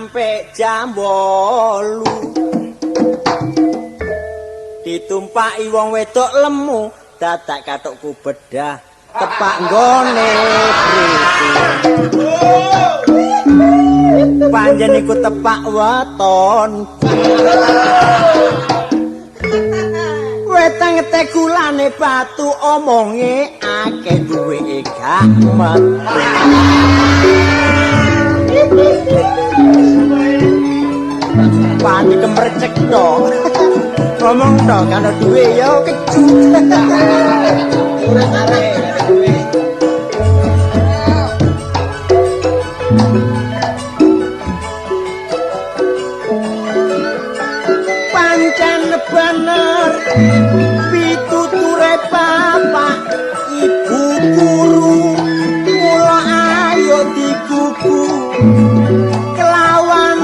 sampai jam 8 ditumpaki wong wedok lemu dadak katukku bedah tepak nggone briti panjen iku tepak watonku wetang ngetek gulane batu omonge akeh duwe gak metu pani kemrecek dong ngomong dong kalau duwe ya kecut ora arek duwe pancen bener pituture bapak ibu guru mula ayo digugu kelawan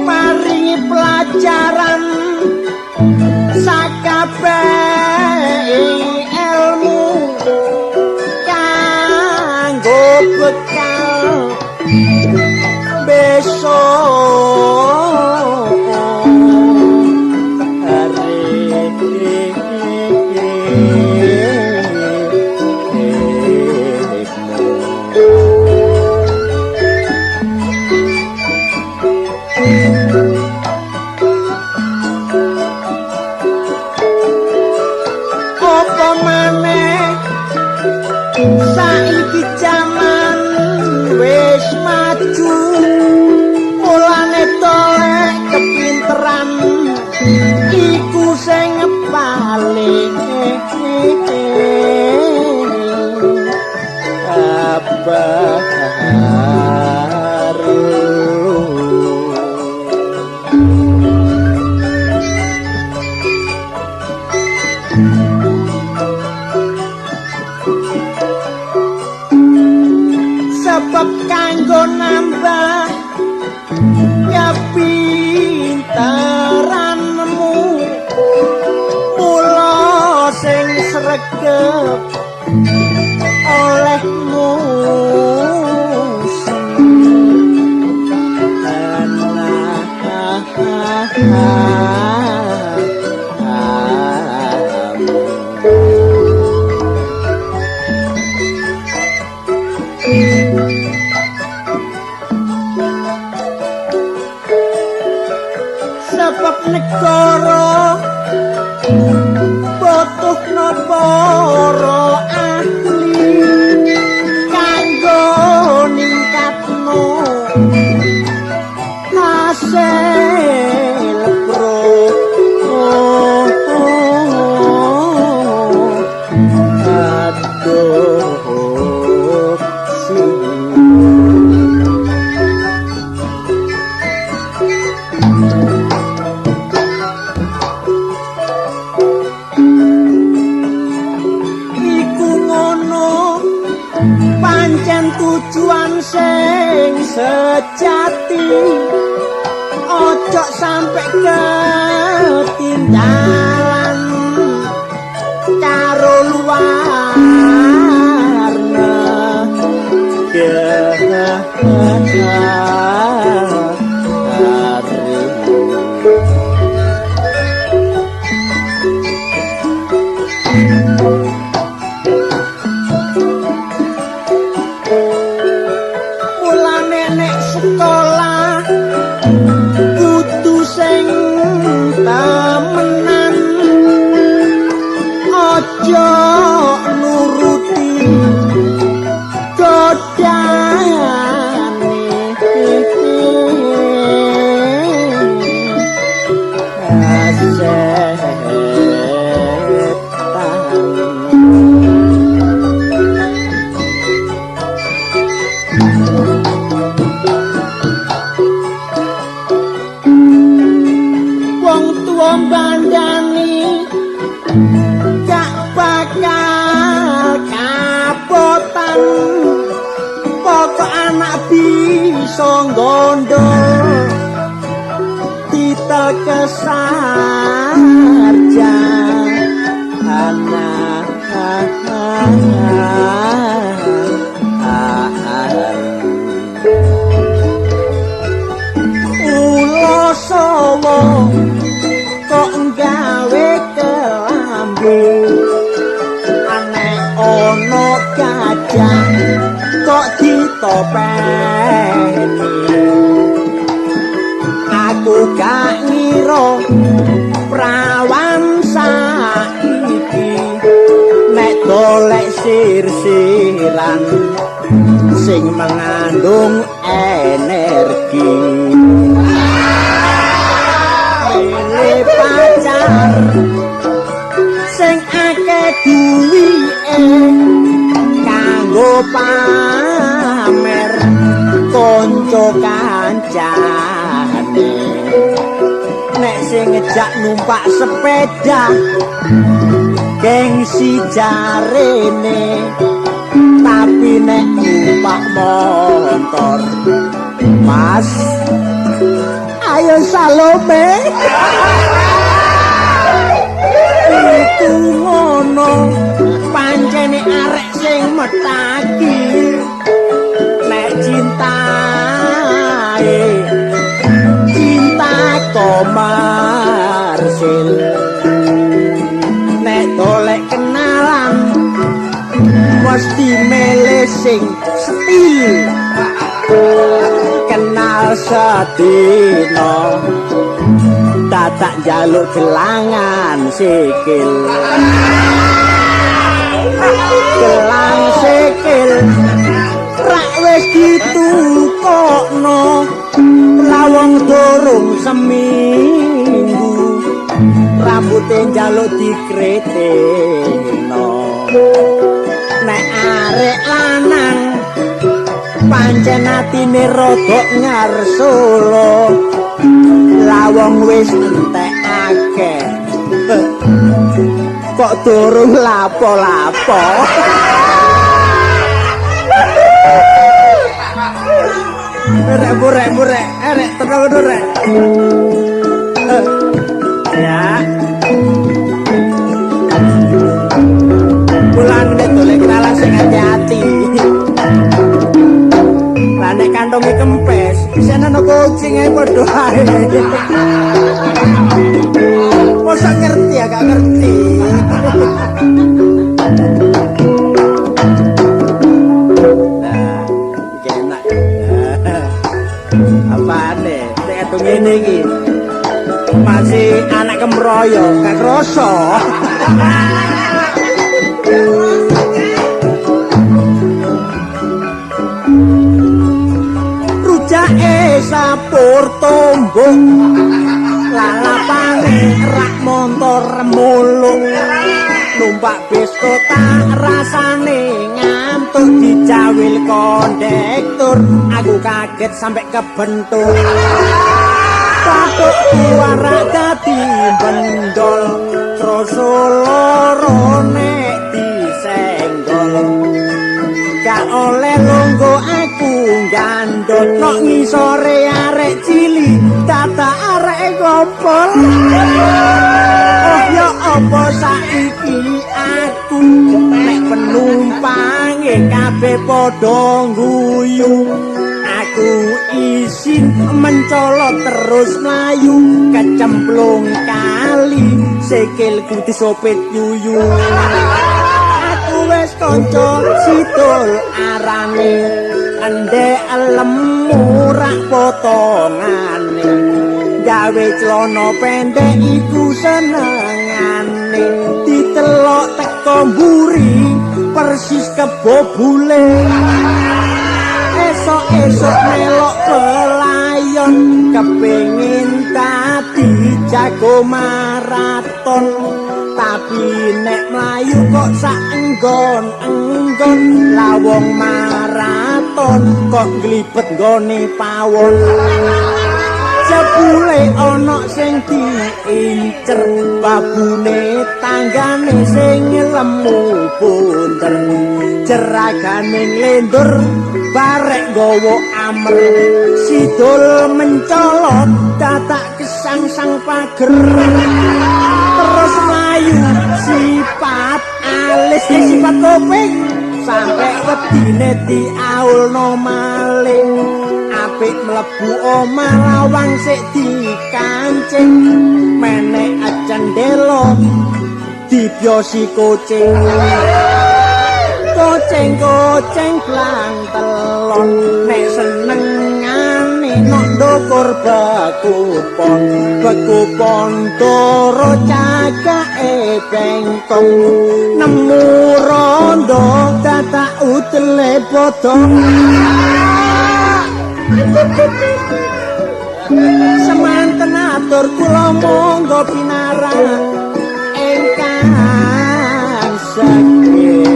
maringi pelajaran sakabeh ilmu kanggo bekal besok apa maneh saiki jaman wis maju mulane tolek kepinteran iku sing paling sebab kanggo nambah ya pinteranmu mula sing sregep olehmu sebab negara butuhna para ahli kanggo ningkatno hasil pancen tujuan sing sejati ojo sampai ketinggalan karo luar sekolah kudu sing temenan ojo nuruti godane wong tuwa bandani gak bakal kapok kesuwen pokok anak bisa nggondo titel kesarja anak ulo sawa kok gawe kelambi aneh ono gajah kok ditopeni aku gak ngira prawan saiki nek golek sir-siran sing mengandung energi milih pacar sing akeh duwike kanggo pamer kanca kancane nek sing ngejak numpak sepeda gengsi jarene tapi nek numpak motor mas ayo Salome itu ngono pancene arek sing metaki nek cintae cinta komersil nek golek kenalan mesti milih sing setil kenal sedina dadak njaluk gelangan sikil gelang sikil rak wis ditukokno lawang durung seminggu rambute njaluk dikreteno nek arek lanang pancen atine rodok ngarsula lawang wis entekake kok durung lapo-lapo murek arek tenang rek ya pulang nek golek kenalan sing hati-hati lah nek kantonge kempes bisa ana kucing ae padha ae masa ngerti agak ngerti nah iki enak apane nek atu ngene iki masih anak kemroyo gak kroso rujake sapur tombong lalapane rak montor mulung numpak bis kota rasane ngantuk dicawil kondektur aku kaget sampai kebentur takut warak dadi bendol terus loro nek disenggol gak oleh lunggo aku gandot nok ngisore arek cili tata arek gompol oh ya apa saiki aku nek penumpange kabeh padha guyu aku isin mencolot terus mlayu kecemplung kali sikilku disopet yuyu aku wis kanca sidul arane ende lemu rak potongane gawe celana pendek iku senengane ditelok teko mburi persis kebobule esok-esok melok pelayon kepengin dadi jago maraton tapi nek mlayu kok sak enggon lawong maraton kok nglibet nggone pawon jebule ana sing diincer babune tanggane sing lemu punter jeragane lendur barek nggawa amer sidul mencolot datak kesang sang pager terus mlayu sifat alis sifat kopeng sampai wedine diaulno maling apik mlebu omah lawang sik dikancing menek acendelo dibiosi kucing Koceng blang telon nek senengane nok ndukur bekupon toro cagake bengkong nemu rondo dadak utele bodong semanten atur kula monggo pinarang ingkang saking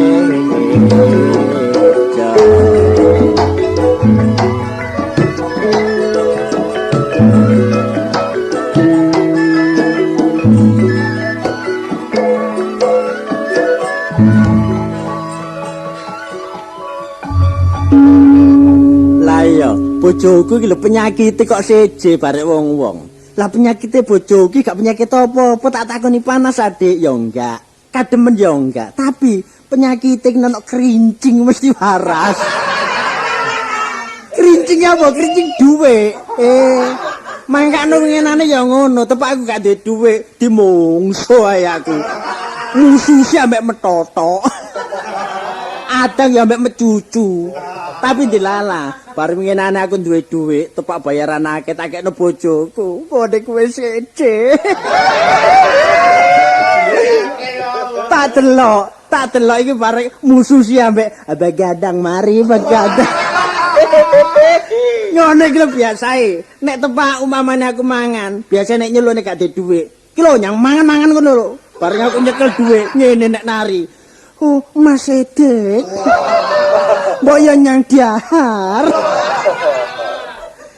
bojoku iki lho penyakite kok seje barek wong-wong. Lah penyakite bojoku iki gak penyakit apa-apa, tak takoni panas Adik ya enggak. Kademen ya enggak, tapi penyakite nek kerincing mesti waras. Kerincing apa? Kerincing duwe. Mangkane ngenane ya ngono, tepak aku gak duwe duwe, dimungsu ae aku. Mususi ambek metoto. Adang ya ambek mecucu. Tapi dilala, bareng ngenane aku duwe dhuwit, tepak bayaran akeh tak kekno bojoku. Kode kowe sece. Tak delok iki bareng musuh si ambek begadang mari begadang. Ngono iki lho biasae. Nek tepak umpamane aku mangan, biasa nek nyelone gak duwe dhuwit. Ki lho nyang mangan-mangan ngono lho. Bareng aku nyekel dhuwit, ngene nek nari. Oh, Mas Edek. Mbok ya nyang diahar.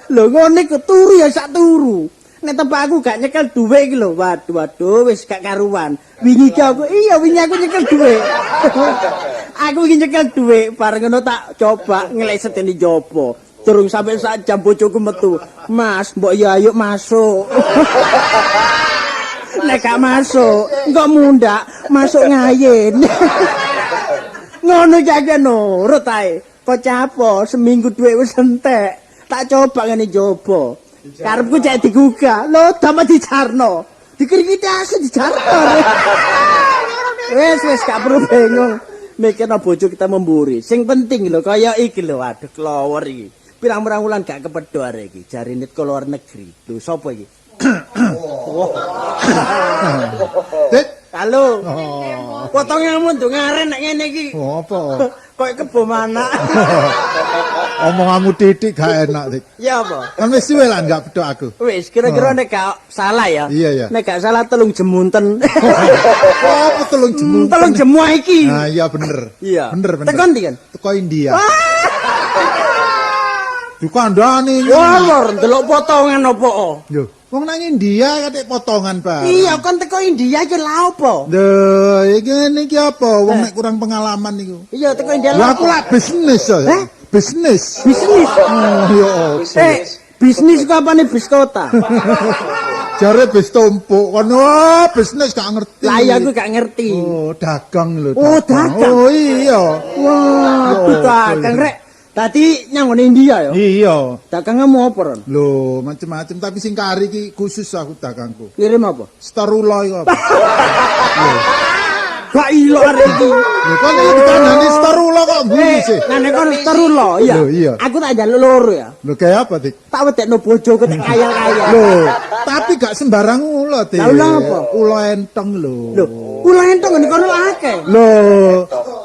Lho ngene ku turu ya sak turu. Nek tempat aku gak nyekel dhuwit iki lho. Waduh wis gak karuan. Wingi iki aku aku nyekel dhuwit. Aku iki nyekel dhuwit bareng ngono tak coba ngleseteni jopo. Durung sampai sak jam bojoku metu. Mas, mbok ya ayo masuk. Nek gak masuk, engko mundak masuk ngayen. Ngono jake nurut ae. Kocapo seminggu dhuwit wis entek. Tak coba ngene jopo. Karepku cek digugah. Lho, damel dijarno. Dikirikiti asu dijarno. Wis gak perlu bingung. Mikirno bojo kita memburi. Sing penting lho kaya iki lho. Waduh klower iki. Pirang-pirang wulan gak kepedho arek iki. Jarine ke luar negeri. Lho sapa iki? Halo. Potonganmu ndung ngaren nek ngene iki. Apa? Kok kebo mana? Omonganmu titik gak enak, Dik. Ya apa? Kan wis suwe lah gak bedok aku. Wis kira-kira nek gak salah ya. Iya. Nek gak salah telung jemunten. Apa telung jemu? Telung jemu iki. Nah, iya bener. Iya. Bener. Tekan ndi kan? Teko India. Dikandani. Wah, lor, delok potongan opo? Yo, wong nang India katik potongan, Pak. Iya, kan teko India iki lha opo? Lho, iki ngene iki apa? Wong nek kurang pengalaman niku. Iya, teko India Lah lha aku lak bisnis ya. Bisnis. Bisnis. Yo. Bisnis kok apane bis kota? Jare bis tumpuk kono bisnis gak ngerti. Lah iya aku gak ngerti. Oh, dagang lho. Oh, dagang. Oh, iya. Wah, dagang rek. Tadi nyang ngene India ya? Iya. Dagangmu apa, Ron? Lho, macem-macem tapi sing kari iki khusus aku dagangku. Kirim apa? Starula iku apa? Gak ilo arek iki. Lho, kan iki dikandani Starula kok mburi sih. Nah nek kon terulo iya. Lho, iya. Aku tak njaluk loro ya. Lho, kayak apa, Dik? Tak wedekno bojoku tak kaya-kaya. Lho, tapi gak sembarang ula, Dik. Lah, ula apa? Ula enteng lho. Lho, ula entong ngene kono akeh. Lho,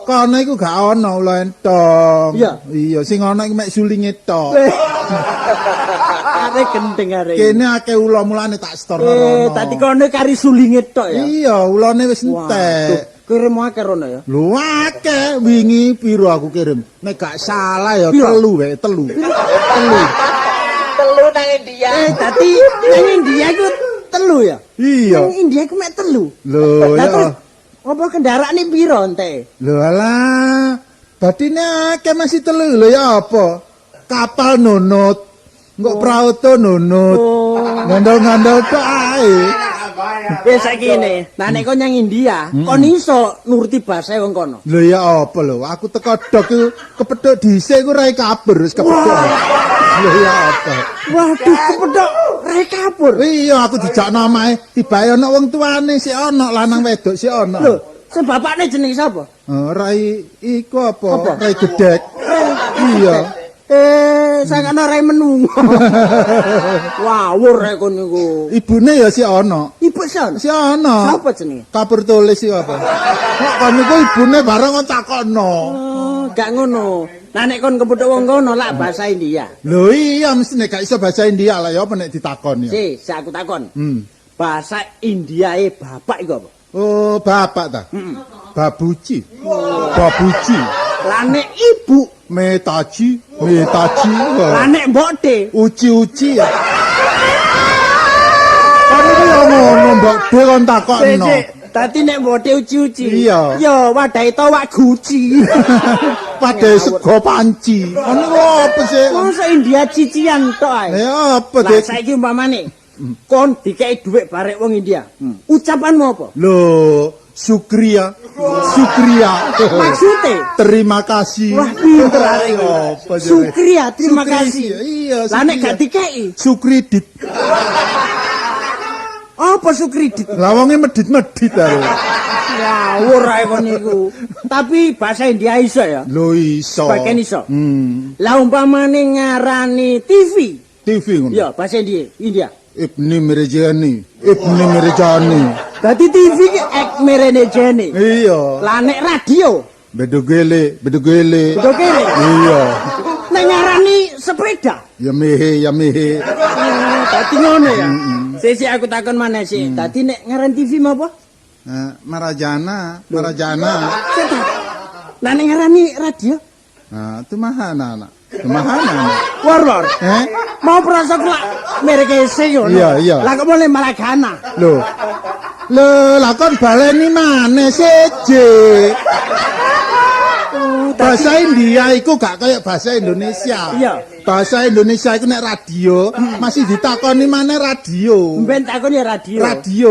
kono iku gak ana ula entong. Iya. Iya, sing ana iku mek sulinge tok. Arek gendeng arek. Kene akeh ula mulane tak storno. Tadi kono kari sulinge tok ya. Iya, ulane wis entek. Kirim akeh rono ya. Lho akeh wingi piro aku kirim. Nek gak salah ya Piro? 3 wae, 3. 3. loro nang India. Dadi nang India iku telu ya. Iya. Nang India iku mek telu. Lho, Lah ya. terus apa kendaraane piro ente? Lho alah. Badine akeh masih telu lho ya apa? Kapal nunut. Engko prauto nunut. Oh. Ngandel-ngandel tok ae. Wis saiki ngene, nah nek kon nang India, kon iso nuruti basa wong kono. Lho ya apa lho, aku teko dok iku kepethuk dhisik iku rai kabur wis kepethuk. Lho ya apa? Waduh, kepethuk rek kabur. Iya aku dijak namae tibae ana wong tuane sik ana lanang wedok sik ana. Lho, sebabane jeneng sapa? Rai iku Apa? apa? Rai gedek. Iya. Sakana rai menung. Wawur rek kon niku. Ibune ya sik ana. Ibu son. Sik ana. Sapa jenenge? Kapur tulis iku apa? Kok kon niku ibune bareng kok takokno. Oh, gak ngono. Nah nek kon kepethuk wong kono lak bahasa India. Lho iya mesti nek gak iso bahasa India lah ya apa nek ditakon ya. Sak aku takon. Bahasa Bahasa Indiae bapak iku apa? Oh, bapak ta? Babuji. Babuji. Lah nek ibu, Metaji. lah nek mbok de. Uci-uci ya. Kan iki ya ngono, Mbak De kon takokno. Dadi nek mbok de uci-uci. Iya. Yo wadahe towak guci. Padhe sego panci. Kan niku apa sih? Masa India cician tok ae. Ya apa, Lah Dik? saiki umpamane kon dikei dhuwit barek wong India. Ucapanmu apa? Loh, Sukriya. Maksudnya? Terima kasih. Wah, pinter arek iku. Apa jenenge? Sukriya, terima Sukri, kasih. Iya, Lah nek Sukriya. gak dikei, Sukridit. apa sukridit? Lah wonge medit-medit ae. Ngawur ae kon niku. Tapi bahasa India iso ya. Lho iso. Sebagian iso. Lah umpamane ngarani TV. TV ngono. Ya, bahasa India. Ibni Mirjani. Dadi TV ki ek merene jene. Iya. Lah nek radio, Bedogele. udah kene. Iya. Nek ngarani sepeda. Ya mehe. Dadi ngono ya. Sesi aku takon maneh sih. Dadi nek ngarani TV apa? Marajana. Seta. Lah nek ngarani radio? Nah, itu mahana anak. Warlord. Eh? Mau perasa kelak merek ese yo. Iya. Lah kok boleh Maragana. Lho, lakon baleni maneh seje. Bahasa India iku gak kayak bahasa Indonesia. Iya. Bahasa Indonesia iku nek radio masih ditakoni maneh radio. Mben takon ya radio.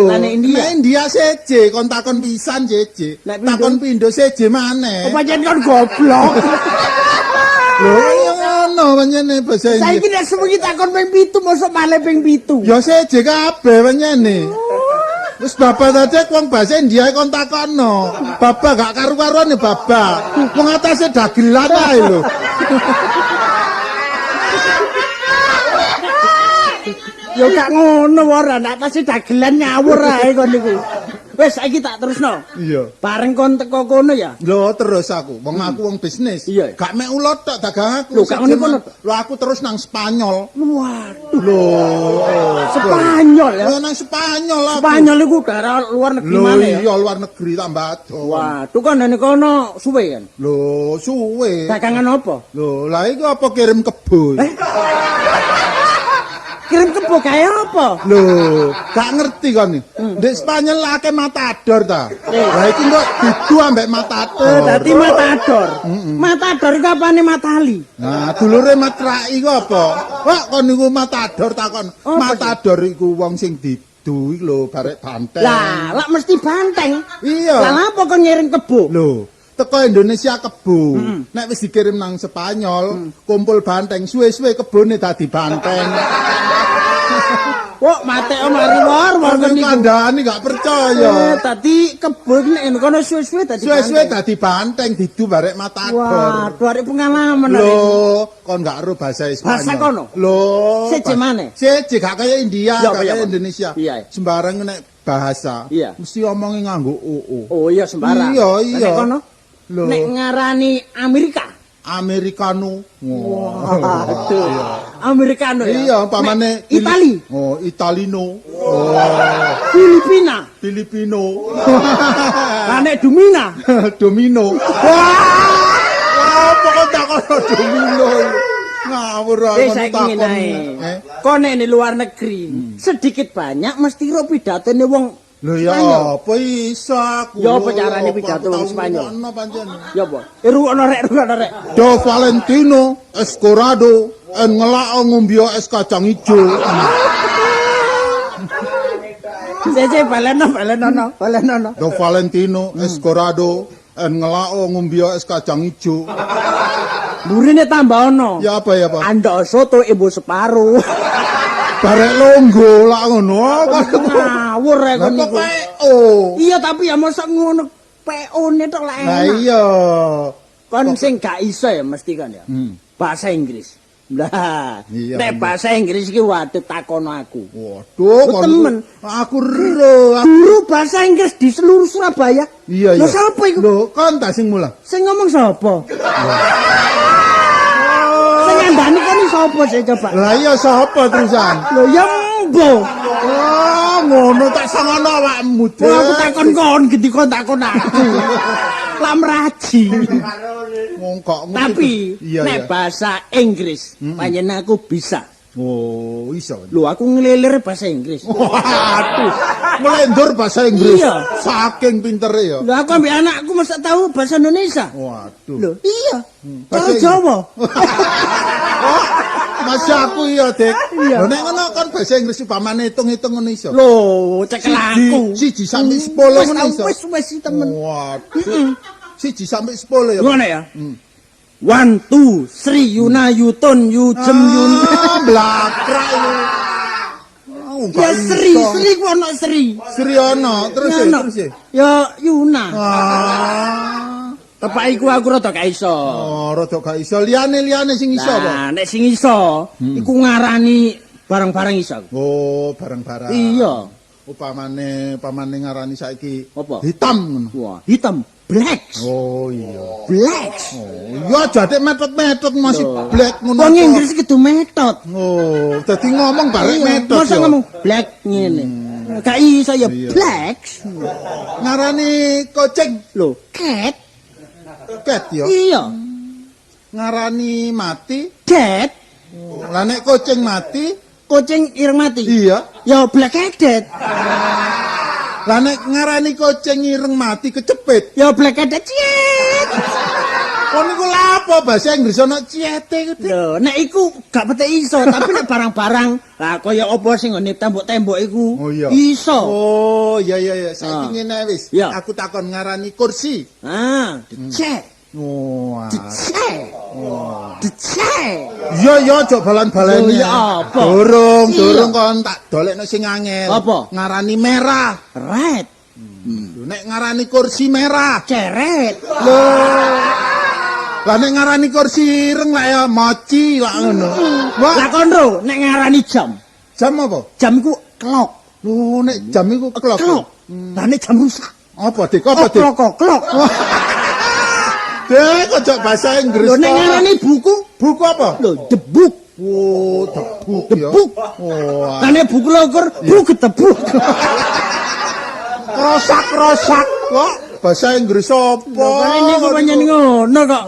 Lah nek India. Nek India seje, kon takon pisan seje. Nek pindho? Takon pindho seje maneh. Apa jen kon goblok. Lho, iya ngono pancene bahasa India. Saiki nek sewengi takon ping 7 mosok malih ping 7. Ya seje kabeh pancene. Wis bapak tadi wong bahasa India kon takono. Bapak gak karu-karuan ya bapak. Wong atase dagelan ae lho. Ya gak ngono ora, nek pasti dagelan ngawur ae kon niku. Wis saiki tak terusno. Iya. Bareng kon teko kono ya. Lho terus aku, aku wong bisnis. Iya. Gak mek ulot tok dagang aku. Lho, gak ngono kono. Lho aku terus nang Spanyol. Waduh, Lho. Spanyol ya. Lho nang Spanyol aku. Spanyol iku daerah luar negeri Lho mana ya? iya luar negeri tambah ado. Waduh, kan dene kono suwe kan. Lho suwe. Dagangan apa? Lho lah iku apa kirim kebo? Kirim kebo kaya apa? Lho, gak ngerti kan nih. Di Spanyol lah akeh matador ta. Lah iki kok didu ambek matador. Dadi matador. Matador iku apane matali? Nah, dulure matrai iku apa? Wah, kon niku matador takon. Apa Matador iku wong sing didu iki lho, barek banteng. Lah, lak mesti banteng. Iya. Lah apa kok ngirim kebo? Lho, teko Indonesia kebo. Nek wis dikirim nang Spanyol, kumpul banteng, suwe-suwe kebone dadi banteng. Kok mate mari war Kon niku. kandhane gak percaya. Tadi kebo nek kono suwe-suwe dadi Suwe-suwe banteng. dadi banteng didu barek matador. Waduh, arek pengalaman arek. Lho, kon gak ero bahasa Spanyol. Bahasa kono? Lho. Seje maneh? Seje gak kaya India, Ya, gak ya, kaya Pak. Indonesia. Iya. Sembarang nek bahasa, Iya. mesti omongi nganggo oo. Oh iya sembarang. Iya, Lah iya. nek kono? Lho. Nek ngarani Amerika. Americano. Waduh. Amerikano ya. Iya, pamane Nek Itali. Oh, Italino. Filipina. Filipino. Lah nek Dumina. Domino. Wah, pokok takon domino. Ngawur Saiki ngene ae. Kok nek di luar negeri, sedikit banyak mesti ro pidatone wong Lho ya apa iso aku. Ya apa carane pidato wong Spanyol? Ono pancen. Ya apa? Rukono rek. Do Valentino Escorado en ngelak ngumbio es kacang ijo. Cece baleno. Do Valentino Escorado en ngelak ngumbio es kacang ijo. Burine tambah ono. Ya apa ya, Pak? Andok soto ibu separuh. Barek longgo lak ngono. Ngawur rek Lah niku. oh. Iya tapi ya mosok ngono PO-ne tok lek Lah enak. iya. Kon sing gak iso ya mesti kan ya. Bahasa Inggris. Lah, Iya, nek iya. bahasa Inggris iki waduh takono aku. Waduh, Ku temen. Aku ro. Guru bahasa Inggris di seluruh Surabaya. Iya, Lho iya. sapa iku? Lho, kon ta sing mulang. Sing ngomong sapa? Sing ngandani kan sapa sih coba? Lah iya sapa terusan? Lho ya mbo. Oh, ngono tak sangono awakmu. Wah, aku takon kon genti kon takon aku. Lamraji. Wong kok ngono. Tapi iya, nek iya. bahasa Inggris panjenengan aku bisa. Oh, iso. Lho aku ngelilir bahasa Inggris. Waduh, melendur bahasa Inggris. Iya. Saking pintere ya. Lho aku ambek anakku masa tahu bahasa Indonesia. Waduh. Lho, iya. bahasa Bahasa Jawa. Masih aku iya, Dik. Iya. Lho nek ngono kan bahasa Inggris upamane hitung-hitung ngono iso. Lho, cekel aku. Siji sampai 10 Wis ngono iso. wis temen. Waduh. Siji sampai 10 ya. Pak? Ngono ya. 1 2 3 Yuna Yuton Yujem Yun. Ah, blakrak itu. Oh, Ya Sri ku ono Sri. Sri ono, terus Ya ya, ono. terus ya. Ya Yuna. Ah. Tepak iku aku rada gak iso. Oh, rada gak iso. Liyane sing iso apa? Nah, nek sing iso iku ngarani barang-barang iso. Oh, barang-barang. Iya. Upamane ngarani saiki Apa? hitam ngono. Wah, hitam black. Oh iya. Black. Oh, iya jate metot-metot masih Loh. black ngono. Wong kok. Inggris kudu metot. Oh, dadi ngomong barek Iya, metot masa ya. ngomong black ngene. Gak iso ya Iya. black. Ngarani kucing Lho, cat. cat ya. Iya. Ngarani mati. Cat. Lah nek kucing mati, Kucing ireng mati. iya. Ya black headed. Lah nek ngarani kucing ireng mati kecepit. Ya black headed. Ciet. Kon niku lha apa bahasa Inggris ana ciete iku. Dik? Lho, nek iku gak pete iso, tapi nek barang-barang, lah kaya apa sing ngene tembok-tembok iku Oh iya. iso. Oh, iya iya. Saiki Ah. ngene wis. Iya. Aku takon ngarani kursi. Ah, dicek. Oh, Dicek. Dicek. iya iya aja balan-baleni. Loh, ya apa? Durung Iya. kon tak dolekno sing angel. Apa? Ngarani merah. Red. Nek ngarani kursi merah. Ceret. Lah nek ngarani kursi ireng lah ya mochi lah ngono. Wah, Lah konro nek ngarani jam. jam apa? Jam iku clock. Loh, nek jam iku clock. Clock. Lah nek jam rusak. Apa, Dik? Apa, Dik? Clock. Dek, kok bahasa Inggris. Lho nek kok. ngarani buku, Buku apa? lho the book. Oh, tebuk ya. Tebuk. Oh, Lah nek buku loker, buku tebuk. rosak kok. Bahasa Inggris apa? Lho kan niku pancen ngono kok.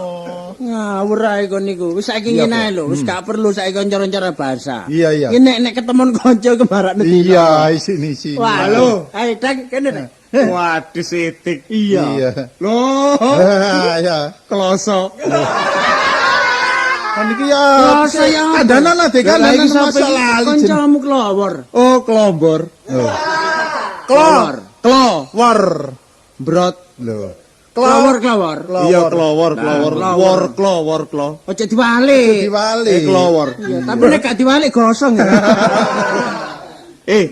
Ngawur ae kon niku. Wis saiki Iya, ngene ae Pak. lho, wis gak perlu saiki kanca-kanca bahasa. Iya, iya. Iki nek ketemon kanca kemarakne dino. Iya, sini. Wah, lho, ayo tak kene nek. Waduh sitik. Iya. Loh, Ya. kloso. Kan iki ya. Kloso ya. Kandanan lah, Dik, Lah iki kandanan sapa iki? masalah ali. Kancamu kelawor. Oh, klombor. Kelawor. Klo. War. Brot. Lho. Kelawor. Iya, klowor. klowor. Wor klo. Ojo diwalik. Diwali. Klowor. Iya, tapi nek gak diwalik gosong ya.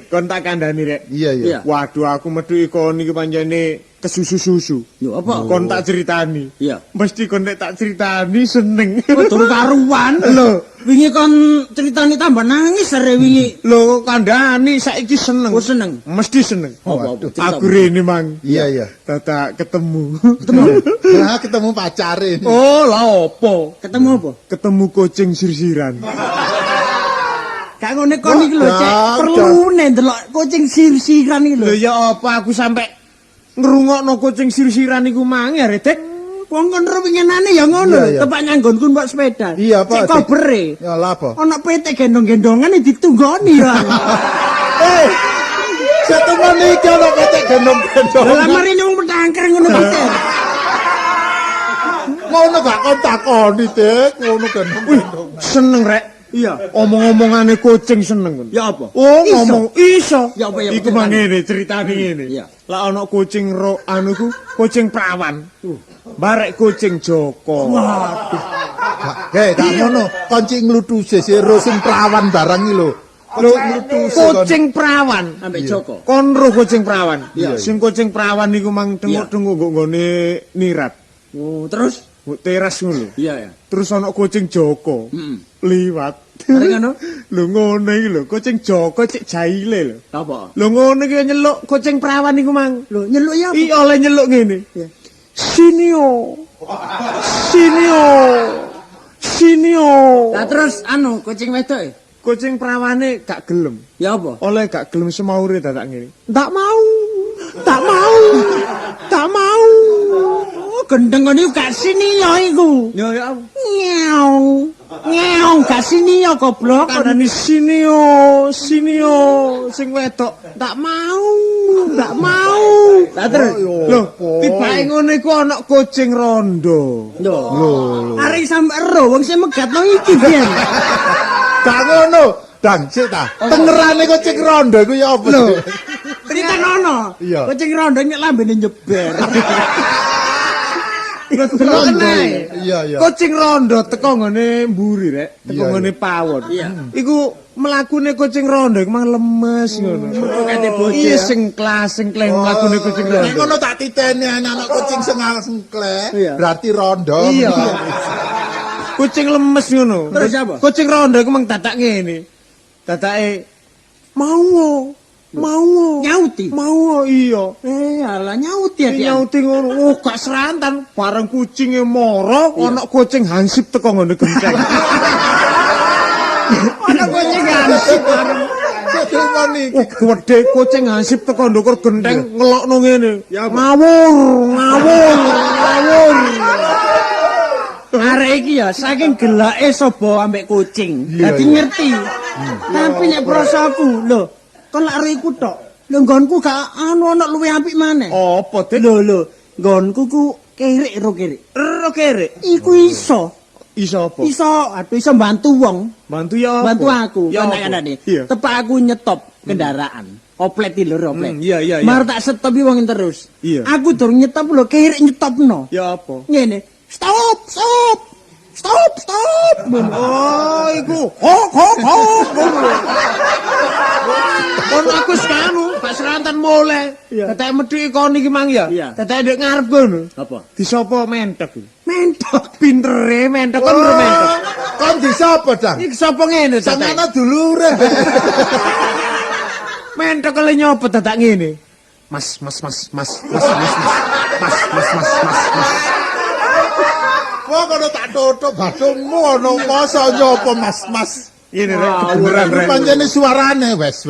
Kon tak kandhani rek. Iya. Iya. Waduh, aku metu ikon iki pancene kesusu-susu. Yo apa? Kon tak ceritani. Iya. Mesti kon nek tak ceritani seneng. Turun karuan. Lho. Wingi kon ceritani tambah nangis sare wingi. Lho, kandhani saiki seneng. Oh seneng. Mesti seneng. Apa? Aku rene mang. Iya. Tata ketemu. Nah, ketemu pacare. Oh, lah opo? Ketemu apa? Ketemu kucing sirsiran. Gak ngene kon iki lho, Cek. Wah, Perlu ndelok kucing sir-siran iki lho. Lho ya apa aku sampe ngrungokno kucing sirsiran iku mang ya, Redek? Wong kon ro winginane ya ngono, Iya, iya. tepak nyanggonku mbok sepeda. Iya, apa, Cek Dik? kobere. Ya lah apa? Ana PT gendong-gendongan ditunggoni ya. Setemen iki ana kecek gendong-gendong. Lah mari nyung petangker ngono PT. Ngono gak kon takoni, Dik. Ngono gendong-gendong. Seneng rek. Iya. Omong-omongane kucing seneng kan. Ya apa? Oh, Iso. ngomong iso. Ya apa ya? Iku mah ngene ceritane ngene. Iya. Lah ana kucing anu ku, kucing perawan. Barek kucing Joko. Waduh. Hei, gak ngono. Konci nglutuse sira sing perawan barang iki lho. Lho, Nglutuse kon. kucing perawan. Ambek Joko. Kon ro kucing perawan. Iya. Sing kucing perawan niku mang tengok-tengok nggo nggone nirat. Oh, terus? Nggo teras ngono. Iya ya. Terus ana kucing Joko. Liwat. Mari ngono. Lho ngono iki lho, kucing Joko cek jaile lho. Apa? Lho ngono iki nyeluk kucing perawan niku mang. Lho, nyeluk ya apa? Iki oleh nyeluk ngene. Iya. Sinio. Sinio. Sinio. Lah terus anu kucing wedok Kucing perawane gak gelem. ya apa? Oleh gak gelem semaure dadak ngene. Tak mau. Tak mau. Tak mau. Oh, gendeng ngene gak sini ya iku. Ya ya. Nyeong. Nyeong gak sini ya goblok. Kanane sinio, sinio sing wedok. Tak mau. Tak mau. Lah terus. Lho, tibake ngono iku ana kucing rondo. Lho. Arek sampe ero wong sing megatno iki biyen. Gak ngono. Dang, sik ta. Tengerane kucing rondo iku ya apa? Lho. Dik? Cerita nono. Iya. Kucing rondo nyek lambene nyeber. Rondo. Iya, iya. Kucing rondo teko ngene mburi rek, teko Iya, ngene pawon. Iya. Iku mlakune kucing rondo iku mang lemes ngono. kate bocah. Iya sing klas sing kleng mlakune kucing Nek rondo. ngono tak titeni anak kucing sing sengklek, Iya. berarti rondo. Iya. Kucing lemes ngono. Terus apa? Kucing rondo iku mang dadak ngene. Dadake mau. Mau. Nyauti. Mau iya. Alah nyauti ya dia. Nyauti ngono. Oh, gak serantan. Bareng kucinge moro, ana kucing hansip teko ngene genteng. Ana kucing gansip bareng. Setemani. Oh, gede kucing hansip teko ndukur genteng ngelokno ngene. Ngawur, ngawur, ngawur. Arek iki ya saking gelake sapa ambek kucing. Iya, Dadi iya. ngerti. Tapi nek prosoku lho, kon lak ro iku tok. Lho nggonku gak anu ana luwih apik maneh. Apa, Dik? Lho, nggonku ku kerek ro kerek. Ero kere. Iku iso. Iso apa? Iso bantu wong. Bantu ya apa? Bantu aku, Ya apa? kanak-kanak Iya. Tepak aku nyetop kendaraan. Oplet iki lho, oplet. Iya, iya, iya. Mar tak stop iki wong terus. Iya. Aku durung nyetop lho, kerek nyetopno. Ya apa? Ngene. Stop, stop. Stop, stop. Oh, iku. Hok. Kon aku sekanu, Pak Serantan mulai. Dadak medhi kon iki mang ya. Iya. Dadak ndek ngarep kono. Apa? Disopo mentek. Mentok. Pintere mentek kon ora mentek. Kon disapa, Dang? Iki sapa ngene dadak? Sangana dulure. Mentek kale nyopo dadak ngene. Mas. Wah, kono tak tutup bathungmu ono masa nyopo Mas. Ini rek kebeneran rek. Pancene suarane wes.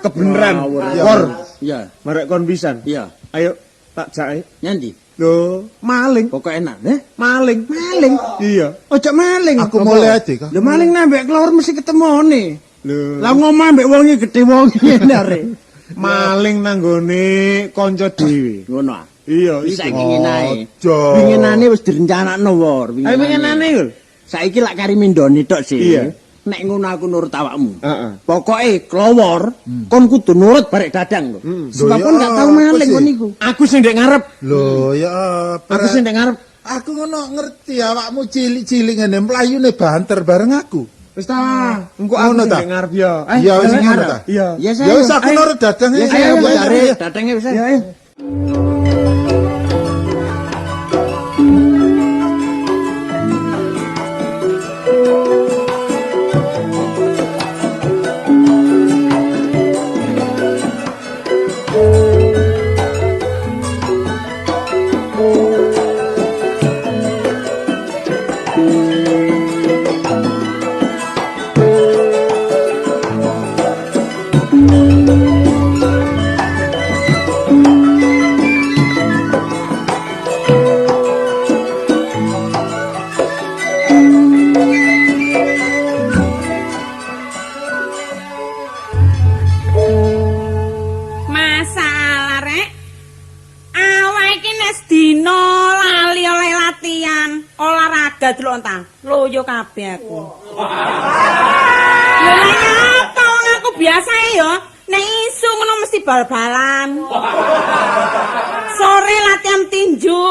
Kebeneran. Iya. Kor. Iya, Marek kon pisan. iya. Ayo tak jake. Nyandi. Lho, maling. Pokok enak, Maling. Maling. Iya. Ojo maling. Aku mulai aja, Kak. Lho maling nambah kelor mesti ketemone. Lho, Lah ngomong ambek wong iki gedhe wong ngene arek. maling nanggone kanca dhewe. Ngono ah. Iya, Bisa iku. ingin ae. Ojo. Winginane wis direncanakno wor. Ayo winginane lho. Saiki lak kari mindoni tok sih. Iya. Nek ngono aku nurut awakmu. Heeh. Pokoke klowor kon kudu nurut barek dadang lho. Sebab Loh, kon ya gak tau apa maling sih? kon niku. Aku sing ndek ngarep. Lho, ya apa? Aku sing ndek ngarep. Aku ngono ngerti awakmu cilik-cilik ngene mlayune banter bareng aku. Wis ta, engko aku Ngono sing ta? ndek ngarep ya. Iya, wis jalan ngono ngarep. ta? Iya. Ya Ya wis aku nurut dadang Ya ae. ayo Ayo, cari ayo. dadange wis. Ya, ayo. dina lali oleh latihan olahraga delok ta. Loyo kabeh aku. Lha nyapa wong aku biasa ya. Nek isu ngono mesti bal-balan. Sore latihan tinju.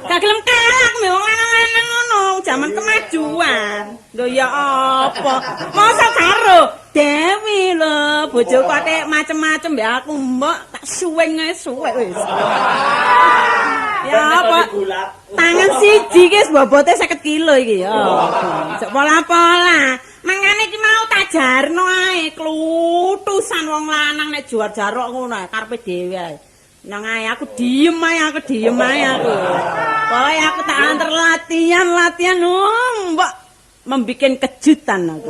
Gak gelem kalah aku wong lanang-lanang ngono, jaman kemajuan. Lho ya apa? Mosok karo Dewi lho, bojoku ate macem-macem ya aku mbok tak suweng ae suwek wis. Ya apa? Tangan siji ki bobote 50 kilo iki ya. Cek pola-pola. Mangane iki mau tak jarno ae klutusan wong lanang nek juar jarok ngono ae karepe dhewe ae. Nang ae aku diem ae aku. Pokoke aku tak antar latihan mbok membikin kejutan aku.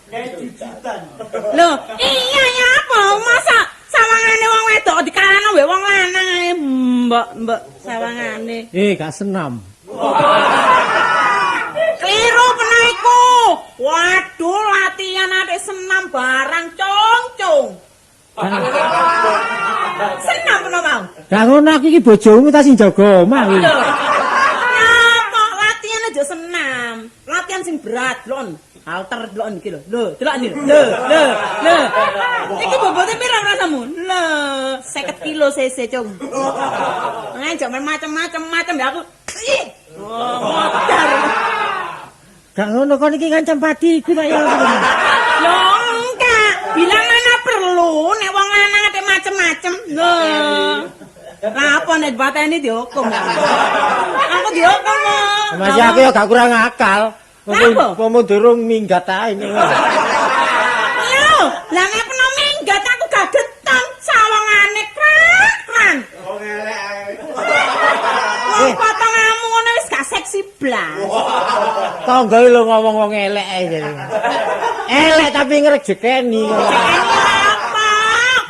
Kejutan. Loh, iya ya apa? Masa sawangane wong wedok dikalahno mbek wong lanang ae mbok sawangane. Gak senam. Kliru penaiku. Waduh, latihan adek senam barang cong-cong. Senam peno mau. Gak ngono aku iki bojomu ta sing jaga omah kuwi. Napa latihan aja senam. Latihan sing berat, lon. Halter delok iki lho. Lho, delok iki. Lho. Iki bobote pira rasamu? Lho, 50 kilo cc, Cung. Ngajak macam-macam ya aku. Oh, modar. Gak ngono kon iki ngancam patiku tak ya. Lho, enggak. Bilang mana perlu nek wong lanang ate macem-macem. Lho. Lah apa nek bateni dihukum. Aku dihukum. Masih aku ya gak kurang akal. Apa? Pomo durung minggat ae ning. Lho, lah nek peno minggat aku gak getong sawangane kran. Wong elek ae. Wong potonganmu ngono wis gak seksi blas. Tangga lho ngomong wong elek ae jare. Elek tapi ngrejekeni. Apa?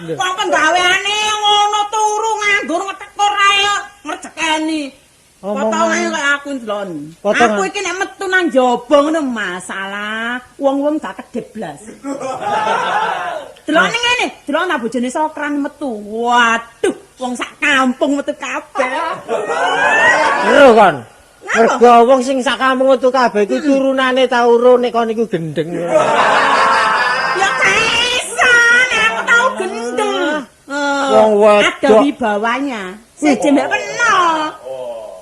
Wong penggaweane ngono turu nganggur ngetekur ae ngrejekeni. Potongane kaya aku ndelon. Aku iki nek metu nang jaba ngono masalah. Wong-wong gak kedip blas. Delok ning ngene, delok nang bojone Sokran metu. Waduh, wong sak kampung metu kabeh. Lho kon. Mergo wong sing sak kampung metu kabeh iku turunane ta urun nek kon iku gendeng. Ya kaisan, aku tau gendeng. Wong wedok. Ada wibawanya. Seje mbek peno.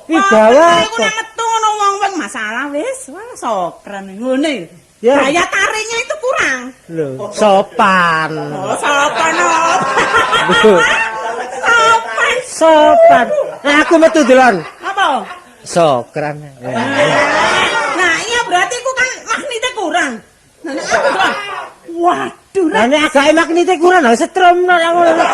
Wibawa Aku nek metu ngono wong-wong masalah wis, wah Sokran ngene. Ya. Daya tariknya itu kurang. Lho, sopan. Oh, sopan. Sopan. Nah, aku metu delon. Apa? Sokran. Nah, iya berarti ku kan magnetnya kurang. Nah, nek aku doang. Waduh, Lah nek agake magnete kurang lho setrumno ngono.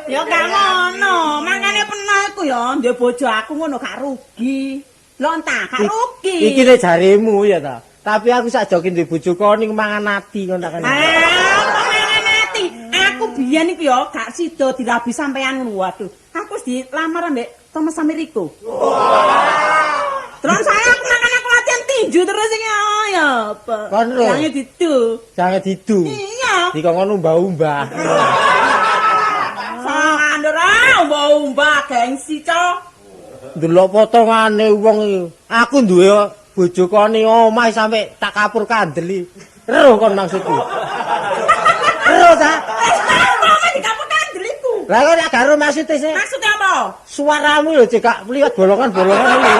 ya gak ngono. Mangane pernah aku ya ndek bojo aku ngono gak rugi. Lho entah gak rugi. Iki nek jaremu ya ta. Tapi aku sak jokin duwe bojo kon ning mangan ati ngono tak kene. Mangan ati. Aku biyen iki ya gak sida dirabi sampean ngono. Waduh, aku wis dilamar ambek Thomas Ameriko. Terus saya aku latihan tinju terus iki ya apa? Kon lho. Jangan didu. Jangan didu. Iya. Dikon umbah-umbah. Sandra, umbah gengsi, Cok. Delok potongane wong iki. Aku duwe bojo kone omah sampe tak kapur kandeli. Ero kon maksudku. Ero ta? Apa dikapur kandeliku? Lah kok gak karo maksude sih. Maksudnya apa? Suaramu lho cekak liwat bolongan-bolongan iki.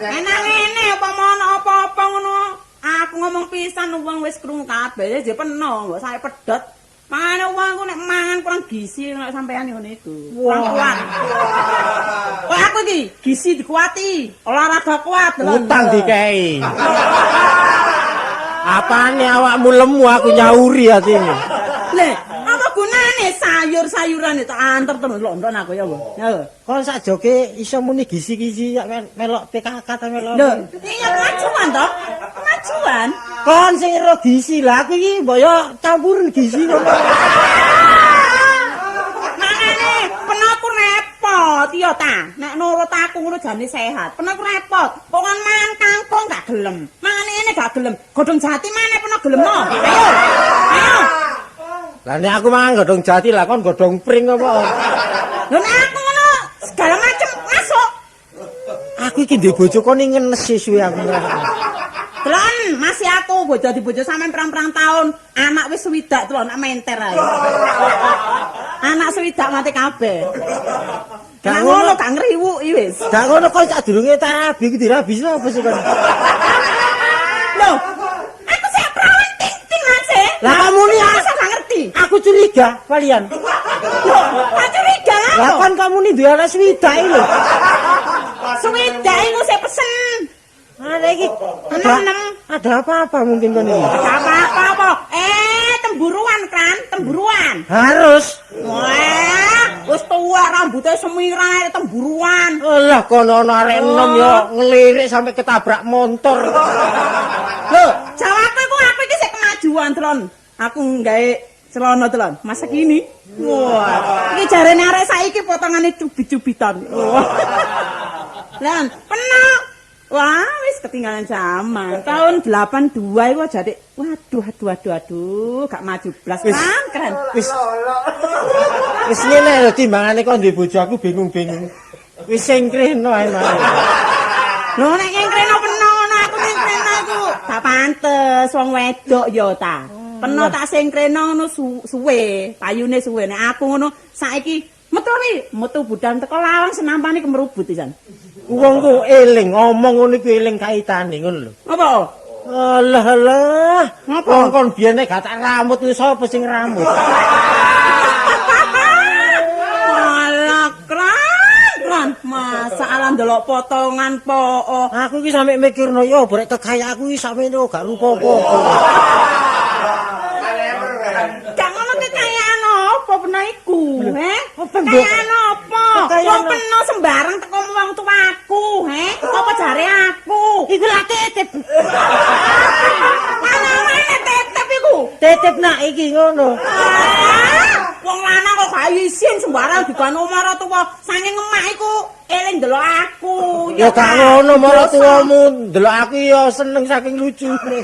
Enak ngene apa mono apa-apa ngono. Aku ngomong pisan wong wis krungu kabeh ya peno, mbok sae pedhot. Mangane wong nek mangan kurang gizi nek sampean ngono iku. Kurang kuat. Kok aku iki gizi dikuati, olahraga kuat lho. Utang dikei. Apane awakmu lemu aku nyauri atine. Le, apa gunane sayur-sayuran itu antar terus london aku ya, Bu. Ya. Kon sak joge iso muni gizi-gizi melok PKK ta melok. Lho, iya kemajuan toh? Kemajuan. Kon sing ero gizi lah aku iki mbok yo campurin gizi ngono. Mangane penaku repot iya ta. Nek nurut aku ngono jane sehat. Penaku repot. Pokoke mangan kangkung gak gelem. Mangane ini gak gelem. Godhong jati maneh peno gelem no. Ayo. Ayo. Lah nek aku mangan godhong jati lah kon godhong pring apa? Lho nek aku ngono segala macem masuk. Aku iki ndek bojo kon ngenes suwe aku ngrasa. Telon, masih aku bojo sampean perang-perang tahun, anak wis swidak telon, anak menter ae. Anak swidak mati kabeh. Gak ngono gak ngriwuki wis. Gak ngono kok sadurunge terabi iki dirabi sapa sih kon? Loh, aku sik perawan ting-ting aja. Lah kamu ni asa gak ngerti. aku curiga kalian. Loh, tak curiga Lah apa? kan kamu ni duwe anak swidak iki lho. Swidak iku sik pesen. Ada iki Enam. ada apa-apa mungkin kon ini. Gak apa-apa. Temburuan kan, temburuan. Harus. Wah, wis tuwa rambutnya semirah temburuan. Alah kono ana arek enom yo ngelirik sampai ketabrak motor. Loh, jawabku iku aku iki sik kemajuan, Tron. Aku nggawe celana, Tron. Masa gini? Wah, iki jarene arek saiki potongane cubit-cubitan. Wah. Lan, penak. Wah, wis ketinggalan zaman. Tahun 82 iku jadi waduh, gak maju blas kan, keren. Wis ngene lho timbangane kok duwe bojo aku bingung-bingung. Wis sengkreno ae mare. Lho nek ngkreno peno ngono aku ngkreno iku gak pantes wong wedok ya ta. Peno tak sengkreno ngono suwe, payune suwe. Nek aku ngono saiki metu budal teko lawang senampane kemerubut pisan. Wong ku eling ngomong ngono iku eling kaitane ngono lho. Apa? Alah. Ngapa? Wong kon biyen nek gak tak rambut ku sapa sing rambut? Alah kran. Masalah ndelok potongan po. Aku iki sampe mikirno yo brek kaya aku iki sampe gak rupa apa. Gak ngono kekayaan apa pena iku, Apa, Mbok? Kekayaan apa? Kekayaan Wong peno sembarang teko wong tuaku, Apa jare aku? Iku lah tetep. Mana tetep iku? Tetep nak iki ngono. Wong lanang kok gak isin sembarang digan omah tuwa saking emak iku eling ndelok aku. Ya gak ngono marang tuamu ndelok aku ya seneng saking lucune.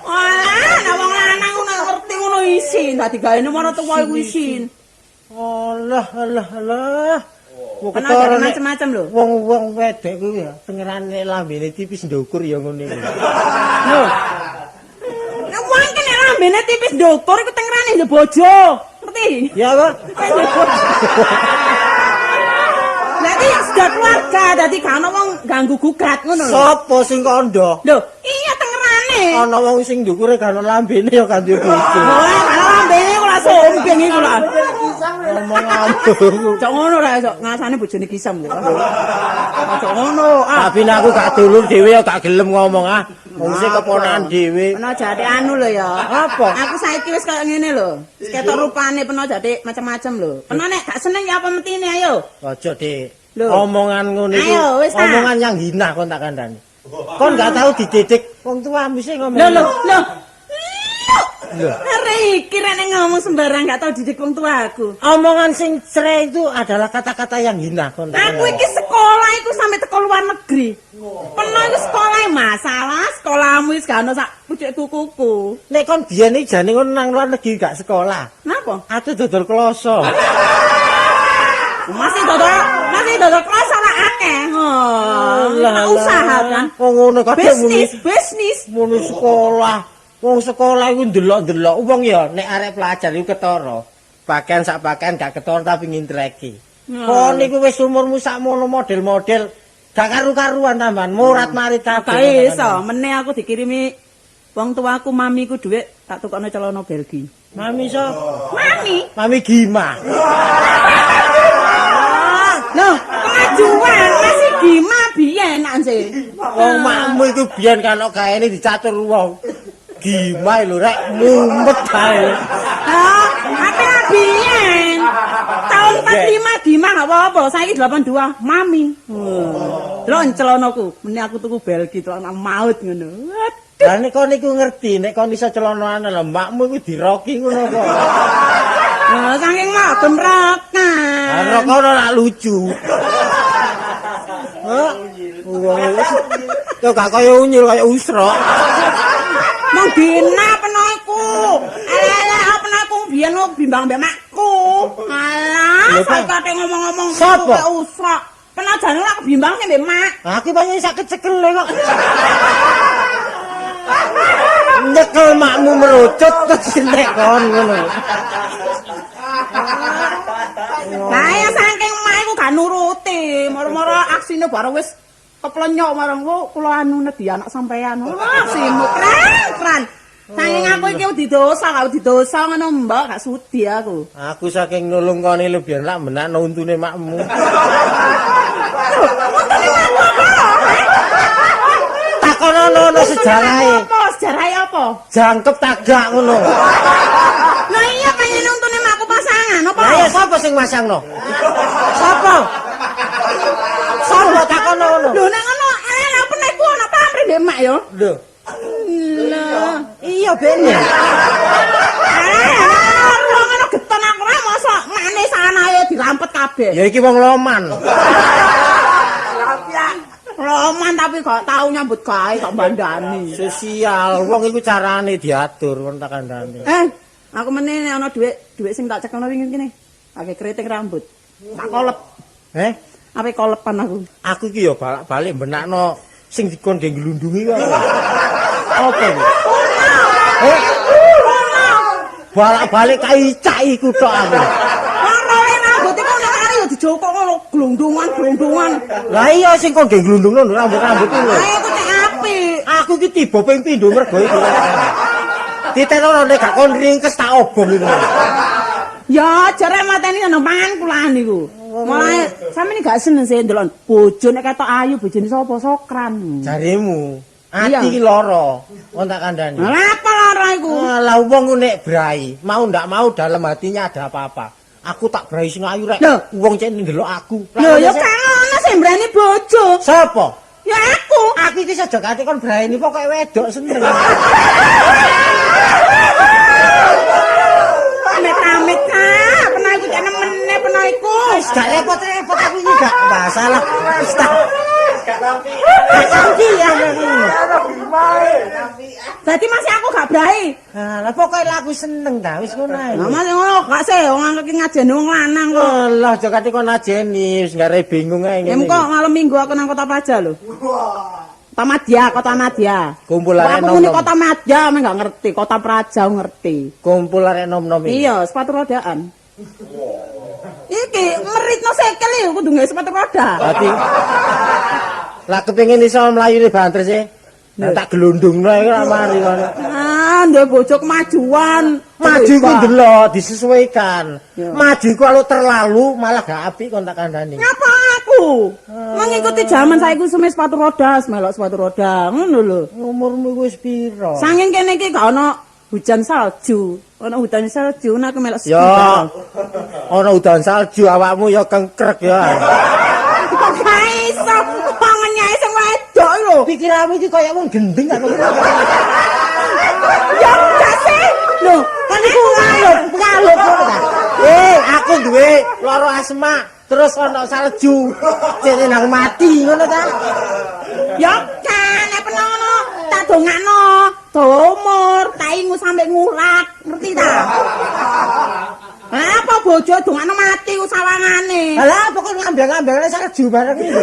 Alah, nek wong lanang ngono ngerti ngono isin, dadi gawe nomor tuwa iku isin. Allah. Kok Ana ketara nek macam-macam lho. wong wedok kuwi ya tengerane lambene tipis ndukur ya ngono iku. Lho. Nek wong iki nek lambene tipis ndukur iku tengerane ya bojo. Ngerti? Ya apa? Dadi sudah keluarga, dadi gak ono wong ganggu gugat ngono lho. Sopo sing kandha? Lho, iya tengerane. Ana wong sing ndukure gak ono lambene ya kan duwe bojo. Wah, kalau lambene iku lah sombeng iku lah. Ngomong ambung. Cok ngono ra iso ngasane bojone kisam lho. Cok ngono. Tapi nek aku gak dulur dhewe ya gak gelem ngomong ah. Wong sing keponakan dhewe. Peno jate anu lho ya. Apa? Aku saiki wis kaya ngene lho. Wis ketok rupane peno jate macam-macam lho. Peno nek gak seneng ya apa metine ayo. Aja, Dik. Lho. Omongan ngono iku Ayo, wis, tak. omongan yang hina kon tak kandhani. Kon gak tahu dididik wong tuamu sing ngomong. Lho. Lho. Arek iki rene ngomong sembarang gak tau didik wong tuaku. Omongan sing cerai itu adalah kata-kata yang hina kon tak Aku kandhani. iki sekolah iku sampe teko luar negeri. Peno iku sekolah masalah sekolahmu wis gak ono sak pucuk kukuku. Nek kon biyen iki jane kon nang luar negeri gak sekolah. Napa? Atuh dodol kloso. Masih dodol kloso lah akeh. Oh, usaha kan. Wong ngono kabeh Bisnis. muni sekolah. Wong sekolah iku ndelok-ndelok wong ya nek arek pelajar iku ketara. Pakaian sak pakaian gak ketara tapi ngintreki. Kon niku wis umurmu sakmono model-model gak karu-karuan tambahan murat mari Gak kabeh. iso, meneh aku dikirimi wong tuaku mamiku dhuwit tak tukokno celana Belgi. Mami so. Mami Gima. Loh, kemajuan masih gima biyen nak sih. Wong makmu iku biyen kan kok gaene dicatur wong. Gima lho rek mumet ae. Apa biyen? Tahun 45 gima gak apa-apa, saiki 82 mami. Delok celanaku, meneh aku tuku Belgi celana maut ngono. Lah nek kon iku ngerti nek kon iso celanane lho makmu iku diroki ngono kok. Saking modem rokan. Ora kono lak lucu. Hah? Wong kok gak kaya unyil kaya usra. Mau dina peno iku. bimbang mbek makku. Alah, saiki ngomong-ngomong Sapa? usah. Penajane ora kebimbang mbek mak. Aku banyak sakit cekele kok. Nyekel makmu merucut terus nek kon ngono. Lah ya saking mak iku gak nuruti, moro-moro aksine bareng wis keplenyok marang kula anu nedhi anak sampean. Wah, simuk keren. Saking aku iki didosa, gak didosa ngono mbak, gak sudi aku. Aku saking nulung kene lho biar lak menak untune makmu. Takono sejarahe. Apa sejarahe apa? Jangkep tagak ngono. Lah iya pengen nuntune makku pasangan apa? Lah ya sapa sing masangno? Sapa? Sapa takono ngono? Lho nek ngono apa nek ku ana pamrih mbek mak ya? Lho. Lah, Iya bene. ngono geton aku ora mosok makne sanae dirampet kabeh. Ya iki wong loman. Roman tapi gak tau nyambut gawe kok bandani. Sosial, wong iku carane diatur kon tak kandhani. Aku meneh ana dhuwit sing tak cekelno wingi kene. Pakai keriting rambut. Tak kolep. Ape kolepan aku. Aku iki ya balik benakno sing dikon ge glundungi kok. Apa iki? Balik kaicak iku tok aku. Rowe rambut iku nek kari yo dijokok ngono glundungan. Lah iya sing kok ge glundungno rambut-rambut iku. Ayo aku cek apik. Aku iki tiba ping pindho mergo iku. Diteror nek gak kon ringkes tak obong iku. Ya jare mateni ana mangan kulaan niku. Mulai sampeyan gak seneng sih ndelok bojo nek ketok ayu bojone sapa sokran. Jarimu, Iya. ati iki lara, kon tak kandhani. Lah apa lara iku? Lah wong nek brai, mau ndak mau dalam hatinya ada apa-apa. Aku tak brai sing ayu rek. Loh. Wong cek ndelok aku. Lho ya kan ana sing mbrani bojo. Sapa? Ya aku. Aku iki sejo kate kon brai ini pokoke wedok seneng. Amit-amit kak, pernah iku cek nemene pernah iku. Wis gak repot-repot aku iki gak masalah. Wis tak. Kanthi ya ngene. Dadi masih aku gak brai. Lah pokoke aku seneng ta wis ngono ae. Lah masih ngono gak sih wong iki ngajeni wong lanang kok. Allah, aja kate kon ajeni wis gare bingung ae Ya ngene. engko malam Minggu aku nang Kota Praja lho. Kota Madya. Kumpul arek Aku muni nom-nom. Kota Madya men gak ngerti, Kota Praja ngerti. Kumpul arek nom-nom iki. Iya, sepatu rodaan. Iki meritno sekel iki kudu nggawe sepatu roda. Dadi lah kepengin iso mlayu ni banter sih. Lah tak gelundungno iku ora mari kono. Ah, ndek bojo kemajuan. Maju ku ndelok disesuaikan. Ya. Maju ku kalau terlalu malah gak apik kon tak kandhani. Ngapa aku? Mengikuti zaman saiki semes sepatu roda, melok sepatu roda, ngono lho. Umurmu wis piro? Sanging kene iki gak ana hujan salju. Ana hujan salju nek aku melok Ya. Ana udan salju awakmu ya kengkrek ya. Kok gak iso pangennya sing wedok lho. Pikiranmu iki kaya wong gending apa kira. Ya gak sih. Lho, Kan iku ngalut ngono ta. Aku duwe lara asma, terus ana salju. Jene nang mati ngono ta. ya kan nek penono tak dongakno dawa umur, tak ingu sampe ngulat, ngerti ta? Apa bojo dongakno mati ku sawangane. Alah pokok ngambil-ngambil salju bareng iki.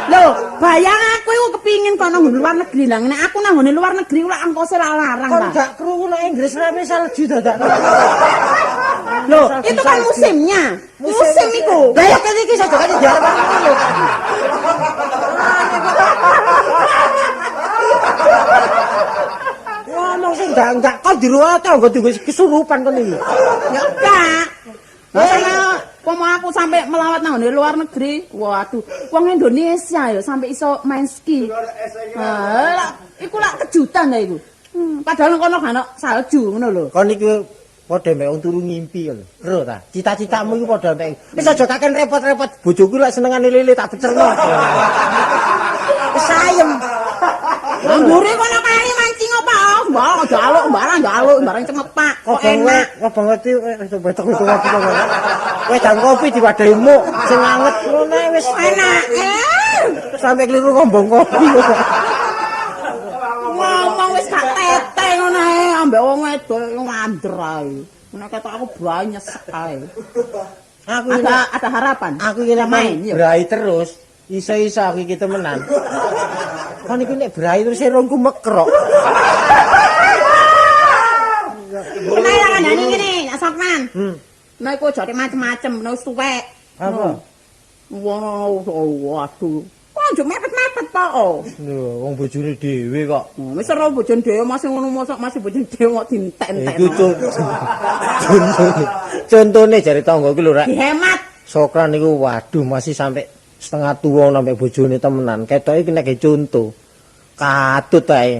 Lho, bayang aku iku kepingin kono nggon luar negeri lah. Nek aku nang nggon luar negeri ora angkose ra larang Kon ta. gak krungu nek Inggris rame salju dadak. Lho, itu kan musimnya. Musim iku. Lah ya kene iki saja kan diarep ngono. Ngomong sing enggak kok di ruang tangga tunggu kesurupan kon iki. Ya enggak. Sama aku sampai melawat nang nggon luar negeri. Waduh, wong Indonesia ya sampai iso main ski. Lah, iku lak kejutan ta iku. Padahal kono gak ono salju ngono lho. Kon iki padha mek wong turu ngimpi lho. Ero ta? Cita-citamu iku padha mek. Wis aja kaken repot-repot. Bojoku lak senengane lele tak becerno. Wis ayem. Ambure kono kari mancing apa? Mbak, jaluk barang cemepak. Kok enak. Kok banget iki betok itu wae kok. Wedang kopi diwadahi muk sing anget ngono ae wis Enak. sampe kliru ngombong kopi. Ngomong wis gak teteh ngono ae, ambek mbek wong wedok ngandr ae. Nek ketok aku banyak ae. Aku Ada harapan. Aku iki nek main yo. brai terus, iso-iso aku iki temenan. Kon iki nek brai terus rongku mekrok. Nah, ya kandhane ngene, Nak Sokman. Nah, iku aja macem-macem, wis tuwek. Apa? Waduh. Kok aja mepet-mepet po. Lho, wong bojone dhewe kok. Wis ora bojone dhewe masih ngono mosok masih bojone dhewe kok dintek-entek. Iku contone jare tangga iki lho rek. Dihemat. Sokran niku waduh masih sampai setengah tua sampai bojone temenan. Ketoke iki nek conto. Katut ae.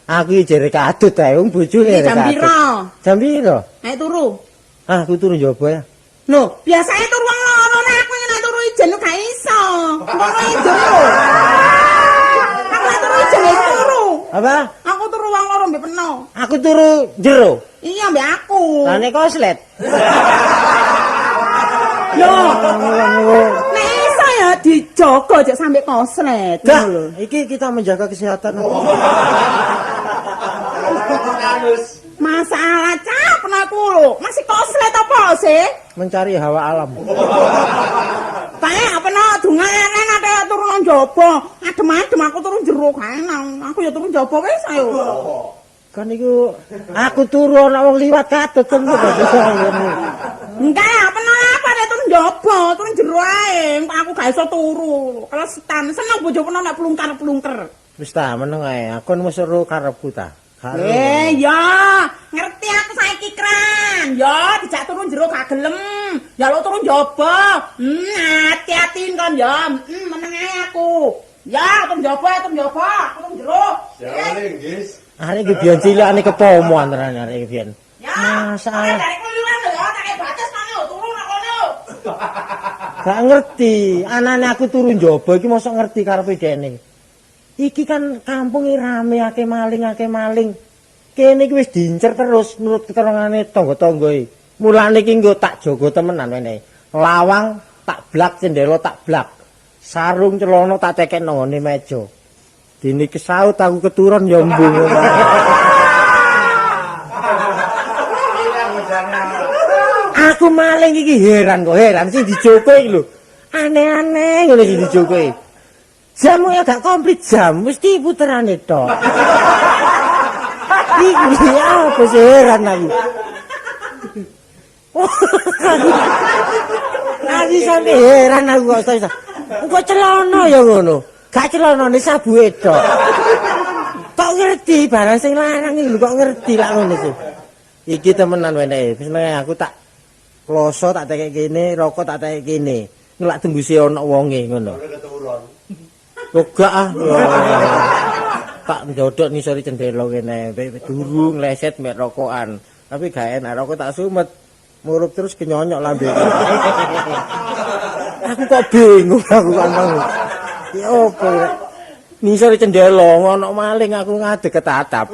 Aku iki jare katut ae wong bojone Iki jare jam katut. piro? Jam piro? Nek turu. Ah, aku turu njaba ya. Lho, biasane turu wong loro nek aku nek turu ijen gak iso. Ngono ijen lho. Aku nek turu ijen wis turu. Apa? Aku turu wong loro mbek peno. Aku turu jero. Iya mbek aku. Lah nek koslet. Yo. Nek iso ya dijogo aja sampe koslet. Dah, Ngono lho. iki kita menjaga kesehatan. Masalah capek aku lho. Masih koslet apa sih? Mencari hawa alam. Kayak apa no, dungan ada turun nang jaba. Adem-adem aku turun jero kae nang. Aku ya turun jaba wis ayo. Kan iku aku turu ana wong liwat katut kan kok bisa ngono. Enggak, apa no apa nek turun jaba, turun jero ae. Aku gak iso turu. Kalau setan seneng bojo peno nek plungker-plungker. Wis ta meneng ae. Aku wis seru karepku ta. Ya, ngerti aku saiki kran. Ya, dijak turun jero gak gelem. Ya lo turun jaba. Hati-hatiin kon ya. Meneng ae aku. Ya, turun jaba, turun jero. Jare, guys. Arek iki biyen cilikane kepomo antarane arek iki biyen. Ya, Masalah. dari keluyuran lho ya, tak batas kono, turun nang kono. Gak ngerti, anane aku turu njaba iki mosok ngerti karepe dene. Iki kan kampung rame akeh maling. Kene iki wis diincer terus menurut keterangane tangga-tangga iki. Mulane iki nggo tak jaga temenan wene. Lawang tak blak, cendela tak blak. Sarung celana tak cekek nang ngene meja. Dene kesaut aku keturun ya embung. Aku maling iki heran sing dijogo iki lho. Aneh-aneh ngene sing dijogo iki. Jamu ya gak komplit jam, mesti puterane tok. Iki apa sih heran aku. Aku sampe heran aku kok. Kok celana ya ngono. Gak celanane sabuhe tok. Kok ngerti barang sing larang iki lho kok ngerti lak ngono iki. Iki temenan wene. Wis aku tak kloso tak tekek kene, rokok tak tekek kene. Ngelak tembuse ana wonge ngono. Kok gak ah. Tak njodok nisori cendela kene, durung leset mek rokokan. Tapi gak enak rokok tak sumet. Murup terus kenyonyok lambe. Aku kok bingung aku ngomong. Ya opo. Nisori cendela ono maling aku ngadeg ketatap.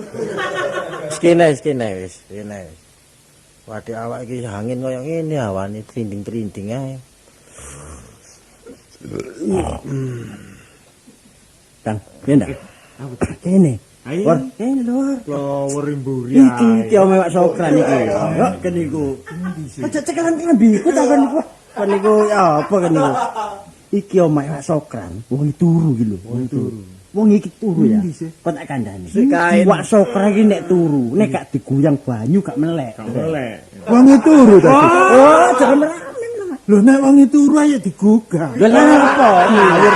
Skene wis. Waduh awak iki angin koyo ngene awane trinding-trinding ae. Kang, piye ndak? Kene. War, kene lho. Lower mburi. Iki yo mewak sokran iki. Yo kene iku. Aja cekelan ngembiku ta kan iku. Kan iku ya apa kan iku. Iki yo mewak sokran, wong turu iki lho, wong turu. Wong iki turu ya. Kok tak kandhani. Iwak sokran iki nek turu, nek gak diguyang banyu gak melek. Wong turu ta. Oh, jangan rame. Lho nek wong turu ayo digugah. Lah apa? Ngawur.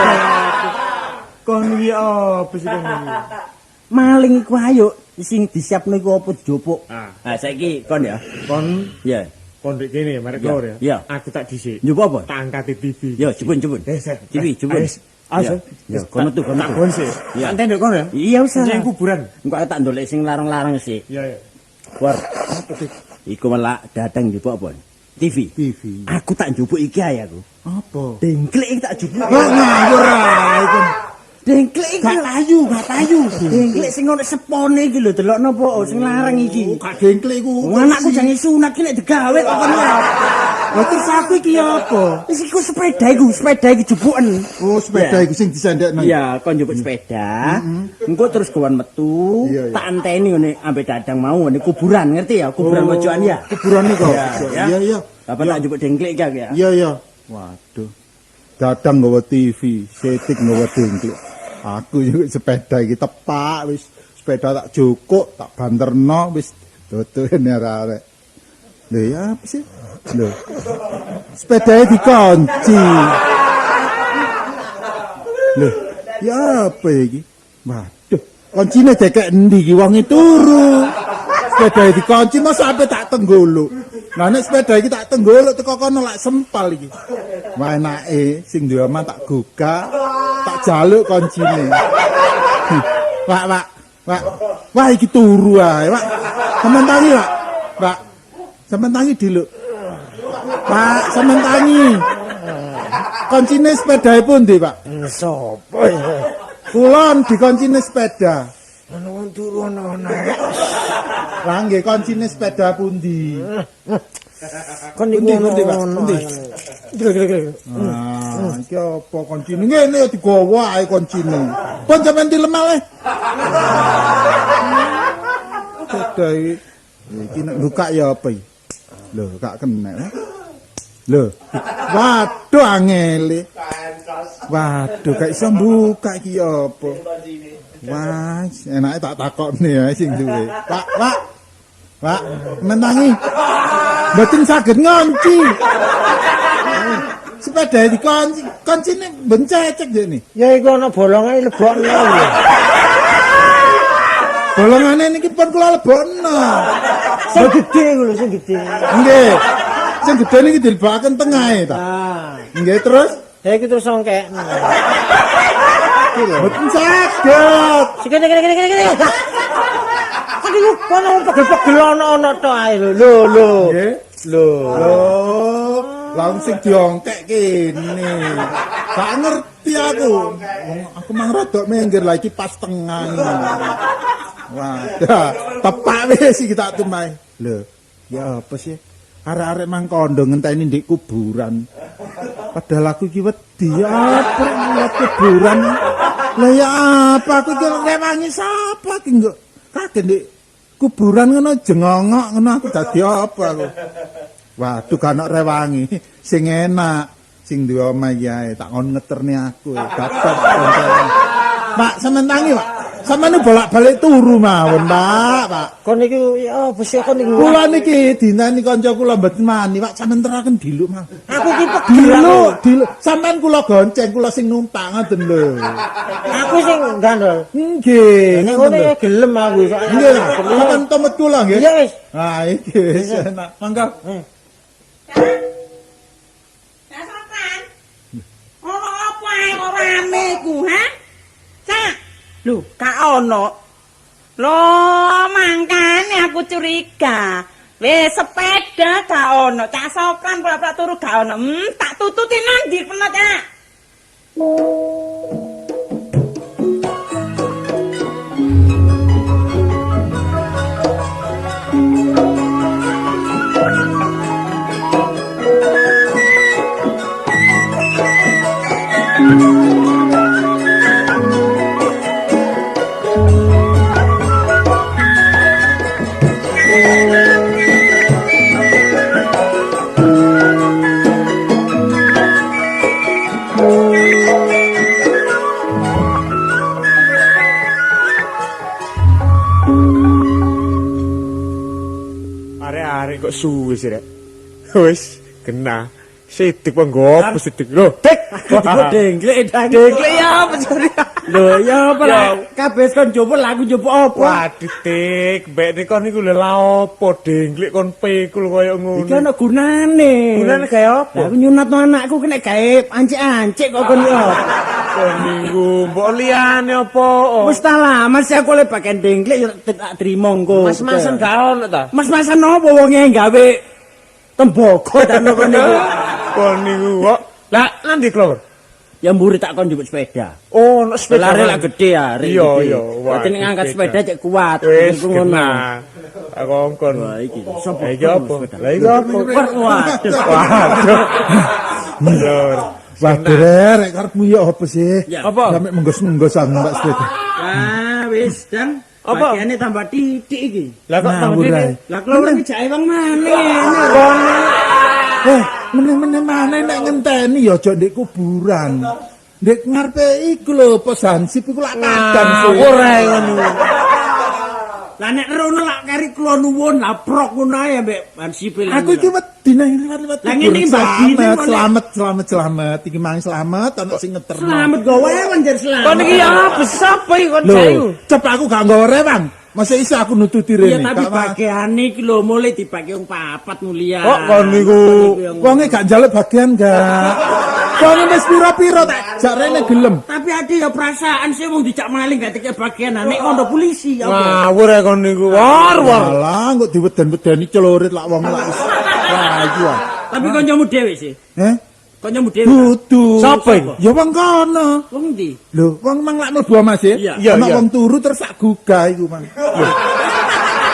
Kon iki apa sih kon? Maling iku ayo sing disiapno iku apa dijopuk. Ah, saiki kon ya. kon Ya. kon ndek kene marek Ya, lor ya. ya. Aku tak dhisik. Njupuk apa? Tak angkat TV. Yo, jebun. TV, jebun. Ayo. Ya, kono tuh. Tak kon sih. Ya. Tak ndek kon ya. Iya usah. Sing kuburan. Engko tak ndolek sing larang-larang sih. Iya. War. Iku malah datang njupuk apa? TV. Aku tak njupuk iki ae aku. Apa? Dengklek iki tak njupuk. Kok ngawur ae kon. Dengklek iki Gak tayu. Dengklek sing ono sepone iki lho delokno apa sing larang iki. Gak dengklek iku. Anakku jange sunat iki nek digawe kok kon ya. Lah terus aku iki apa? Wis iku sepeda iki jupuken. Oh, sepeda iku sing disendekno. Iya, kon njupuk sepeda. Engko terus gowan metu, Iya, iya. tak anteni ngene ambek dadang mau ngene kuburan, ngerti ya? Kuburan pojokan ya. Kuburan iku. Iya, Iya, iya. Bapak tak njupuk dengklik iki ya. Iya, iya. Waduh. Dadang nggawa TV, setik nggawa dengklik. Aku yo sepeda iki tepak wis sepeda tak jukuk, tak banterno wis dodone arek-arek. Lho ya apa sih? Lho. Sepedanya dikunci. Lho, ya apa iki? Waduh, kuncine dekek endi iki wong turu. Sepedanya dikunci masa sampe tak tenggolok. Lah nek sepeda iki tak tenggolok teko kono lak sempal iki. Wah enake sing duwe omah tak gugah, tak jaluk kuncine. Wak. Wah iki turu ae, Wak. Sampeyan tangi, Wak. Wak. Sampeyan tangi diluk. Pak, sampeyan tangi. Kuncine sepedae pundi, Pak? Sopo ya? Kulon dikuncine sepeda. Ana wong turu ana. Lah nggih kuncine sepeda pundi? Kon niku Pundi, Pak? Pundi? Ah, iki apa kuncine? Ngene ya digawa ae kuncine. Pun sampeyan dilemal e. Sepeda iki nek buka ya apa iki? Lho, gak kena. Lho. Waduh angele. Waduh, gak iso buka iki apa? Wah, enake tak takokne ya sing duwe. Pak, menangi. Mboten saged ngunci. Sepeda dikunci, kuncine bencecek jene. Ya iku ana bolonge lebokno ya. Bolongane niki pun kula lebokno. Sing gedhe iku lho, sing gedhe. Nggih. Sing gedhe niki dilebokaken tengahe ta. Ah, Nggih terus ya iki terus songkek. mboten saged. Sikene. Kok iku kono pegel-pegel ana to ae lho. Lho. Nggih. Lho. Loh, langsung diongkek kene. Gak ngerti aku. Aku mang rodok minggir lagi pas tengah ini. Wadah, tepak wis iki tak tumae. Lho, ya apa sih? Arek-arek mang kondo ngenteni ndek kuburan. Padahal aku iki wedi apa lihat kuburan. Lah ya apa aku iki rewangi sapa iki kok kaget ndek kuburan ngono jengongok ngono aku dadi apa aku. Waduh kanak rewangi sing enak sing duwe omah iki ae tak ngon ngeterne aku dapat. Pak sampean tangi, Pak. Sampeyan bolak-balik turu mawon, Pak. Kon niku ya apa sih kon niku? Kula niki dinani kanca kula mboten mani, Pak. Sampeyan teraken diluk mawon. Aku ki pegel. Diluk. Sampeyan kula gonceng, kula sing numpak ngoten lho. Aku sing gandol. Nggih, Nek ngoten ngene lho. gelem aku soalnya. Nggih, sampeyan tomet kula nggih. Iya wis. Nah, iki wis enak. Mangga. Dasakan. Ono apa ae kok rame ku, ha? Cak. Lho, gak ono. Loh, mangkane aku curiga. Wis sepeda gak ono, Cak Sokran pura-pura turu gak ono. Tak tututi nang ndi kena, Cak? Arek-arek kok suwe sih, Rek. Wis kena. Sidik kok ngopo sidik. Lho, Dik. Dengklik dang. Dengklik ya apa sih? Lho, ya apa lah? Kabeh kon njupuk lah aku njupuk apa? Waduh, Dik, mbek niku niku lho la opo dengklik kon pikul koyo ngono. Iki ana gunane. Gunane gawe apa? Lah aku nyunatno anakku kena gawe ancik-ancik kok kon yo. Kon minggu mbok liyane apa? Wis ta lama sih aku le pakai dengklik yo tak trimo engko. Mas-masan gak ono ta? Mas-masan opo wonge gawe tembaga ta kok niku. Kon niku kok. Lah, nanti Klor. Ya mburi tak kon njupuk sepeda. Oh, nek sepeda. Lare lah gede ya. Iya, iya. Berarti nek ngangkat sepeda cek kuat. Wis Iku ngono. kena. Tak kongkon. Wah, iki sapa? Lah iki apa? Lah iki apa? Waduh. Waduh. Lur. Waduh rek karepmu ya apa sih? Ya. Apa? Sampe menggos-menggosan Mbak sepeda. Ah, wis, Dang. Apa? Bagiane tambah titik iki. Lah kok tambah Ngawur, ini? ae. Lah kalau iki jake wong maneh. Meneh-meneh maneh nek ngenteni ya aja ndek kuburan. Ndek ngarepe iku lho pos Hansip iku lak kadang sih. Ngawur ae ngono. Lah nek rono lak kari kula nuwun lah prok ngono ae ambek Hansip. Aku iki wedi nang liwat-liwat. Lah ngene iki bagine Selamat. Iki mang selamat ana sing ngeterno. Selamat gawe wanjar selamat. Kon iki apa sapa iki kon Lho, jayu? cep aku gak nggawa rewang. Masa iso aku nututi Iya rene. tapi Gak wa- bagiane iki lho mulai dibagi wong papat mulia. Kok kon niku Wonge gak njaluk bagian gak. Wonge wis pira-pira tak jak rene gelem. Tapi ada ya perasaan sih wong dijak maling gak dikek bagian nek ngono polisi ya apa. ngawur ae kon niku. War. Alah, kok diweden-wedeni celurit lak wong lak wis rayu. Tapi kancamu dhewe sih. Kancamu dhewe. Dudu. Sapa iku? Ya wong kono. Wong ndi? Lho, wong mang lak mlebu Mas ya. Iya. Iya, Ana iya. wong turu terus sak gugah iku mang.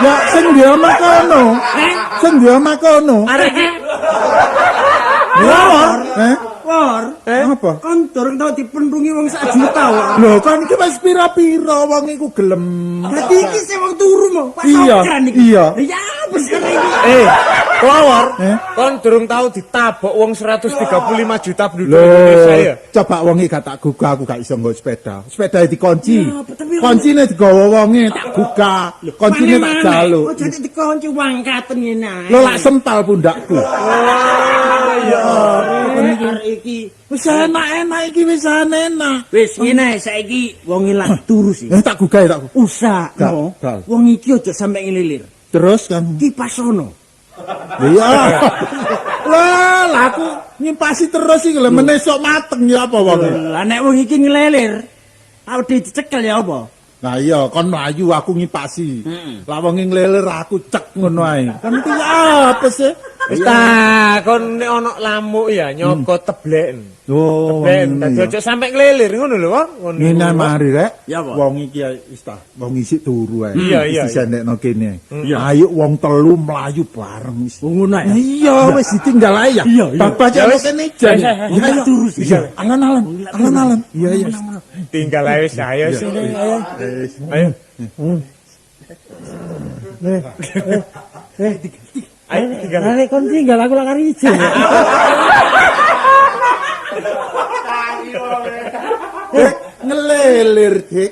Ya sing dia omah kono. Sing dia omah kono. Arek iki Wor. War. Apa? Kon durung tau dipenrungi wong sak juta wae. Lho, kan iki wis pira-pira wong iku gelem. Dadi iki sing wong turu mau. Pas Iya, okran iki. iya. Ya besar iki. Kelawar. Eh? Kon durung tau ditabok wong 135 juta penduduk Lho, Indonesia ya. coba wonge gak tak gugah aku gak iso nggo sepeda. Sepeda dikunci. Ya, tapi- Kuncine digawa wonge tak gugah. Kuncine tak jaluk. Oh jadi dikunci wangkaten ngene ae. Lho lak sempal pundakku. Arek iki Wis enak-enak iki wis enak. wis ngene saiki wong ilang turu sih. Tak gugah tak. Usah Gak, no. gak. Wong iki aja sampe ngelilir. Terus kan. Kipas sono. Iya. Lah aku nyimpasi terus iki lho menesok mateng ya apa wong. Lah nek wong iki ngelilir, awake dicekel ya apa? Nah iya kon mlayu aku ngipasi. Lah wong ngleler aku cek ngono ae. Kan iki apa sih? Wis ta, kon nek ana lamuk ya nyoko tebleken. Oh, Ben, dadi aja sampe ngelilir ngono lho, Wong. Ngono. ngene mari rek. Ya, Pak. Wong iki wis ta, wong isik turu ae. Iya, iya, Wis disendekno kene. Ayo wong telu mlayu bareng wis. Wong ngono ya. Iya, wis ditinggal ae ya. Iya, iya. Bapak Ya, jan wis. kene jan. Wong ilang turu sih. Iya, alon-alon. Alon-alon. Iya, iya. Tinggal ae wis ayo sini ayo. Ayo. Ayo tinggal. Arek kon tinggal aku lak kari ijo. Ngelelir, Dik.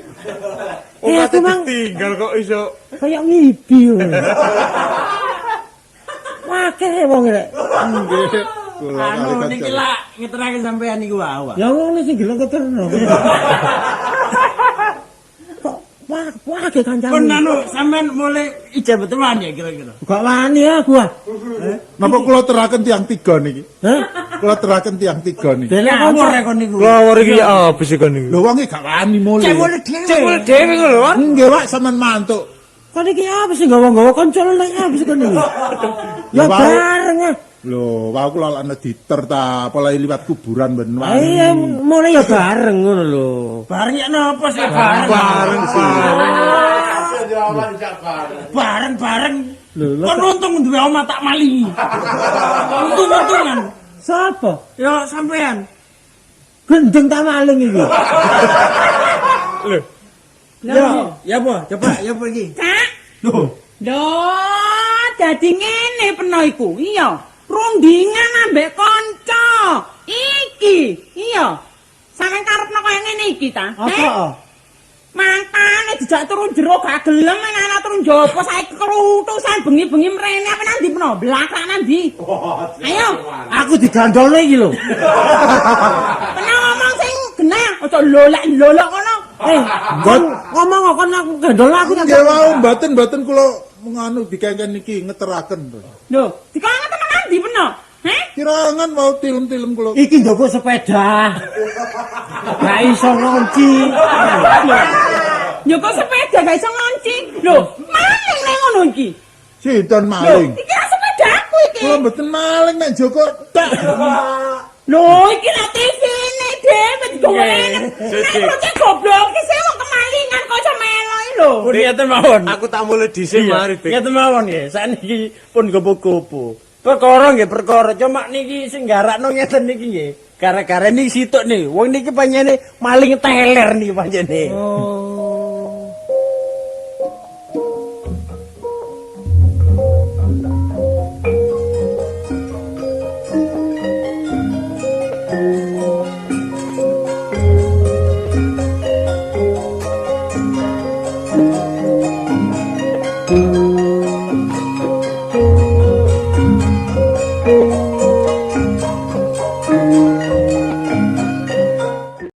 Oh, aku kate mang- ditinggal kok iso. Kayak ngibi. Wah, kere wong rek. Nggih. Kula Anu kali niki kanca. lak ngeterake sampean niku wae. Ya wong sing gelem keterno. Wah, ke kancamu. Kon anu sampean mulai ijabetan ya kira-kira. Gak wani aku ah. Napa kula teraken tiang tiga niki? Hah? Kula teraken tiang tiga niki. Dene Ngawur kanca. rek kon niku. Kelawar iki apa sih kon niku? Lho wong iki gak wani mulih. Cek mulai dhewe. Cek mulai dhewe ngono lho, Wong. Nggih, Pak, sampean mantuk. Kon iki apa sih gawa-gawa koncol nek apa sih kon iki? Ya Ya, Pak. bareng ah. Lho, wau kula lak diter ta, apa liwat kuburan ben wani. Iya, mulai ya bareng ngono lho. Bareng ya napa sih bareng? Bareng sih. Bareng-bareng. Kon untung duwe omah tak malingi. Untung-untungan. Sapa? Ya sampean. Gendeng ta maling iki. Lho, Ya apa? Coba ya apa iki? Kak. Loh, Loh, dadi ngene peno iku. Iya, rundingan ambek kanca. Iki, iya. Sampeyan karepno kaya ngene iki ta? apa? Mangkane dijak turun jero gak gelem ana turun jopo saiki kerutusan bengi-bengi mrene apa nandi peno? Blakrak nandi. Ayo, Aku digandolne iki lho. peno ngomong sing genah, aja lolak-lolak ngono. Ngomong kon aku gandol aku tak. Nggih wau mboten kula nganu dikengken niki ngeteraken. Lho, dikangen temen nandi peno? Heh? Kirangan mau tilem-tilem kula. Iki njogo sepeda. Gak iso ngunci. Yo kok sepeda gak iso ngunci. Lho, maling nek ngono iki. Sinten Lho, maling? iki ra sepedaku iki. Kula mboten maling nek Joko tak. Lho, iki lah TV-ne dhewe digowene. Nek Sik. kok goblok iki sing wong kemalingan kok iso melok lho. Pun ngeten mawon. Aku tak mulai dhisik mari, Dik. Ngeten mawon nggih. Sakniki pun gopo-gopo. Perkara nggih perkara, cuma niki sing garakno ngeten niki nggih. Gara-gara niki situk nih. Wong niki panjene maling teler niki panjene. Oh.